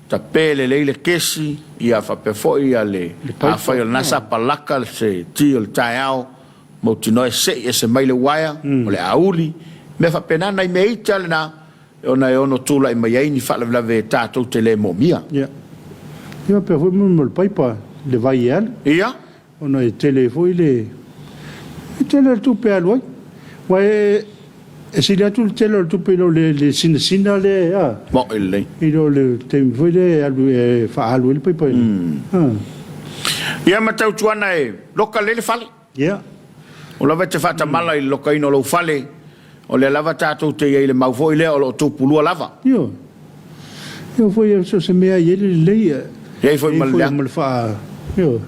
ta pele le kesi ia fa pe fo ia le a fa il nasa palaka se til taiao mo tino se mai le waya o le auli me fa pena na me itale na ona ono tula i mai ni fa la ve ta to tele mo mia ia pe fo mo le paipa le vai al ia ona e tele fo ile tele tu pe aloi wa e si la tu tele tu pe le sina le mo ile le tem fo le alu fa alu le paipa ia ma tau tuana e loka le fale ia o lava te fata mala i loka ino lo fale o le lava tatou te ia i le mau fo ile o lo tupulua lava io foi so se mea ele leia ia foi mal fa io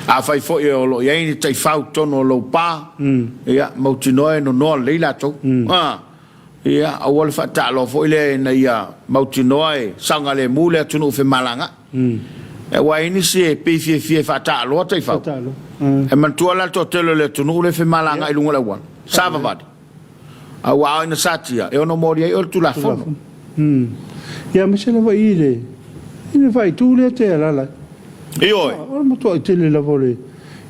a fai fo o lo ia ni tai fau tono lo pa ia mau tino no leila to ia a wol fa ta lo fo ile na ia mau tino sanga le mule tunu fe malanga e wa ini se pe fie fa ta lo tai fau e man tu ala to telo le tunu le fe malanga i lunga la wan sava vadi a wa ina satia e ono mori e o tu la fono ia me se lava ile vai tu le te ala oi o mo to te le lavole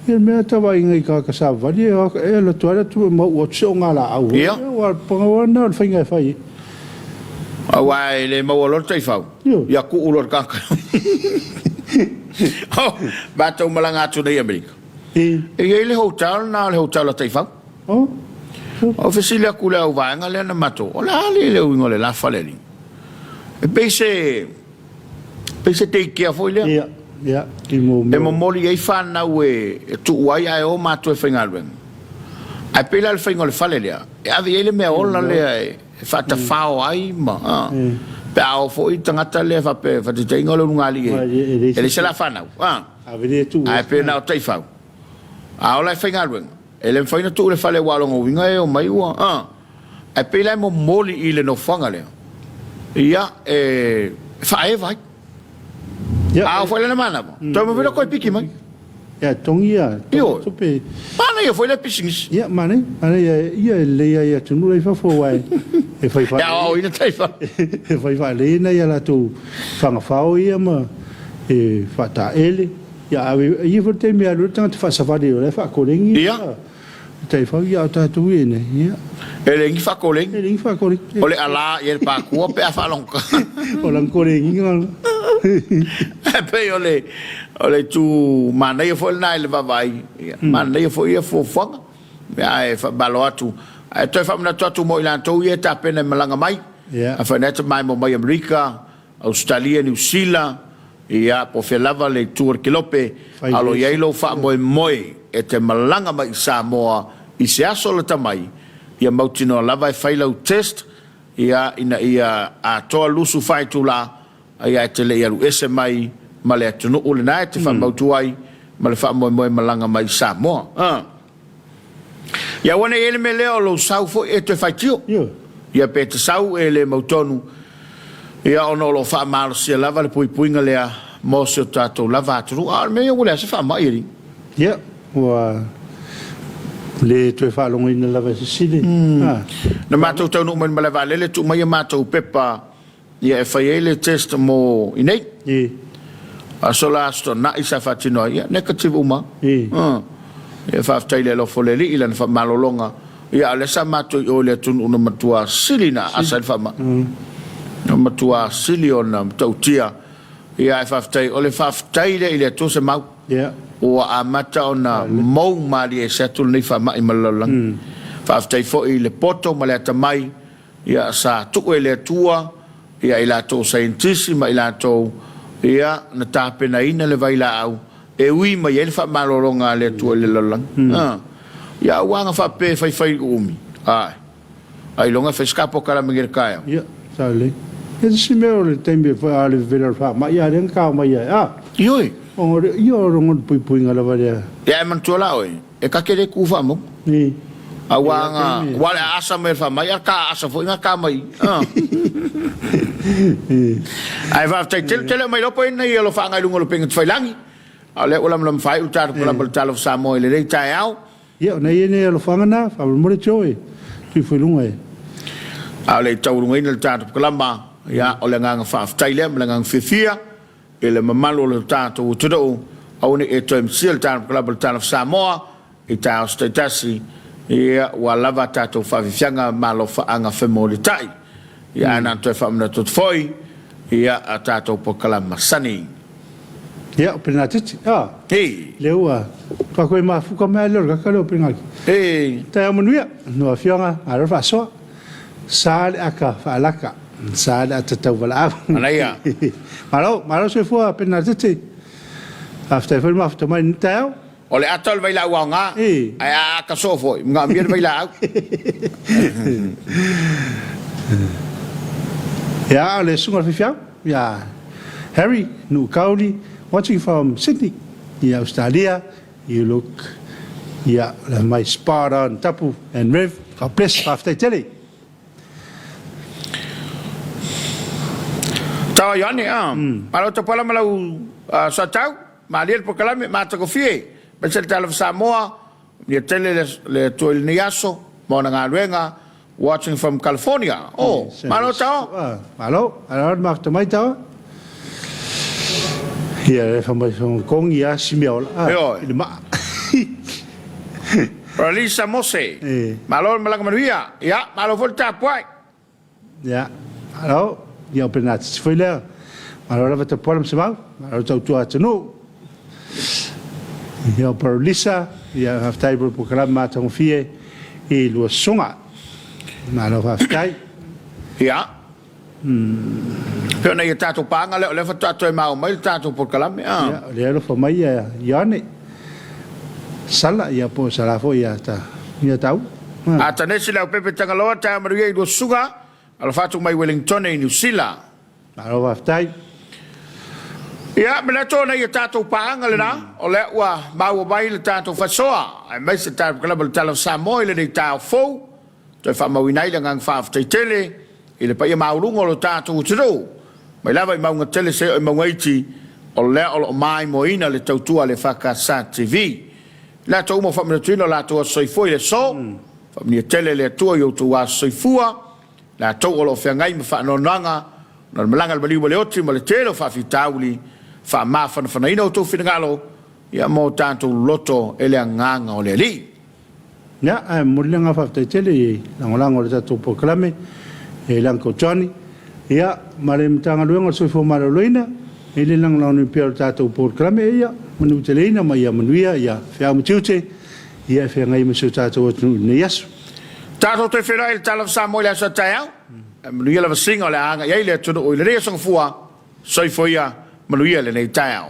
il me tava in ka ka sa vadi e la toala tu mo o tsonga la au wa ponga na fa inga fai wa le mo lo tai fau ia ku ulor ka oh bato malanga tu nei america e ele hotel na le hotel tai fau o fesilia ku le au vanga le na mato o la le ngole la faleli e pese te kia foi le ia e mo moli e fa na we tu wai ai o mato e fingalwen ai pela le fingol faleli e ave ele me ola le fa ta fao ai ma pe au foi tangata le fa pe fa te ingolo ngali e ele se la fa na ave tu ai pe na tai fao a ola fingalwen ele foi na tu le fale walongo winga e o mai wa ai pela mo moli ile no fangale ia fa e vai ah foi na mana to mo velo coi piki mai ia tongia to pe mana ia foi le pisings ia mana ia le ia tu no le fa fo wai e fai fa ia o ina tai fa e fai fa le na ia la tu fanga fao ia ma e fa ta ele ia ia fo te me alu tanga fa sa va le fa kolengi ia Te fa ia ta tu ine. Ia. Ele ngi fa ko le. Ele ngi fa ko le. Ole ala ye pa ko pe fa long. Ola ko le ngi ngal. Pe ole tu mana ye fo na le vai. Mana ye fo fanga. Ya e fa balo atu. Ai toi fa na tu mo ila to ye ta pena malanga mai. A fa net mai mo mai Amerika, Australia, New Zealand. Ia po fe lava le tour kilope alo ye lo fa mo e te malanga mai Samoa i se aso le tamai. Ia mautino lava e failau test. Ia ina ia a toa lusu fai tu la. Ia te le iaru ese mai ma le atunu ule na e te fa mautu ai ma le fa moe malanga mai Samoa. Ia wane ele me leo lo sau fo e te fai tio. Ia pe te sau e le mautonu. Ia ono lo fa malo sia lava le puinga lea mo se o tatou lava atunu. Me ia ule ase fa mai eri. Ia, ua le toe fa longa ina lava se sile. Na matou tau no ma lava lele tu mai matou pepa. Ia e fai ele test mo inei. A sola asto na isa fatino ia negative uma. Ia fa taile lo foleli ila na fa malolonga. Ia le sa matou o le tunu no matua silina asa fa ma. No matua siliona tautia. Ia fa tai o le fa taile ile to se mau. Ia. O a mata ona mau mali e setul ni fa mai malolang. Fa tai fo ile poto ma le tamai. Ia sa tu ele tua. Ia ila to scientist ma ila to ia na tape na ina le vai la au e ui ma ele fa malolonga le tu le lolang ia wanga fa pe fai umi ai longa fa scapo kala mengir kaya ia sale e si me o le tembe fa ale vela fa ma ia ren ka ma ia ioi o io rongo pui ngala va ia ia man tola oi e ka kere ku fa mo awanga wala asa mer fa mai ka asa fo nga ka mai ai va tele mai lopo ina ia lo fa nga lungo lo penga fai langi ale ulam fai utar ko la Talofa Samoa le dei tai au ia na ia ne lo fa nga fa mo le choi tu foi lunga ale tau lunga ina tato ko lamba ia ole nga fa tai le nga fifia ele mamalo lo tato uto au ne e to msil tato ko la Talofa Samoa e tau statasi ia wala tato fa fianga malo fa anga femolitai ia na to fa mna tot foi ia tato po kala masani ia penatiti leua fa ko ma fu ko ma lo ka lo pengal ta manuia no fianga ara fa so sal aka fa laka sal atata wala alaya malo se fu penatiti after film after my tao ole atol vai la wanga ai ka so foi nga mir vai la ja le sunga fifia ja Harry nu kauli watching from Sydney in Australia you look my spot on tapu and rev God bless after tele tawa yani malo to pala malau sa tau maliel po kala ma to fie Missionary Talofa Samoa, ni tele le tuil niaso, mo nga luenga, watching from California. Malo tao? Malo, ano mak tamay tao? Ia, fa mai kong ia simiola. Ilma. Ralisa Mose. Malo malang manuia. Ya, malo volta puai. Ya. Malo, ia penat sfile. Malo la vata polam semau. Malo tau tua tenu. Ia para Lisa, ia haftai por programa matang fie e lo songa. Na lo haftai. Ia. Pero na ia tato panga le fa tato e mau mai tato por kalame. Ia, le lo fa mai ia ne. Sala ia po sala fo ia ta. Ia tau. Ata nesi la pepe tangaloa ta maria i lo sunga. Al fatu mai Wellington e New Zealand. Na lo haftai. Ia, me le tōna i tātou pāanga le nā, o le ua mau mai le tātou whasoa. Ai mai se tātou kalama le Talofa Samoa i le nei tāo fōu, toi whamauinai le ngang whaaftai tele, i le paia maurunga o le tātou utiro. Mai lava i maunga tele se o i maungaiti, o le o mai moina le tautua le EFKS TV. La tau mo whaminatuino la tua soifoi le so, whamini tele le tua i o tua soifua, la tau o lo whiangai ma whanonanga, na malanga le maliwa le oti ma le telo whaafitauli, fa ma fa ina to finagalo ya mo tanto loto ele nganga o le li Ya, mulia fa te tele langolango le tu proclame e lango Johnny. Ya, mare mtanga luenga so fo mare loina. Ele lang ni pio tu proclame ya, manu telena ma ya manuia ya, fa mutiute. Ya fa ngai mo so tatu ne yasu. Tato te whera il Talofa Samoa le sa tau. Manuia le singa le anga. Ia le tunu o le rea sang fua. Soifoia manuia le nei tau.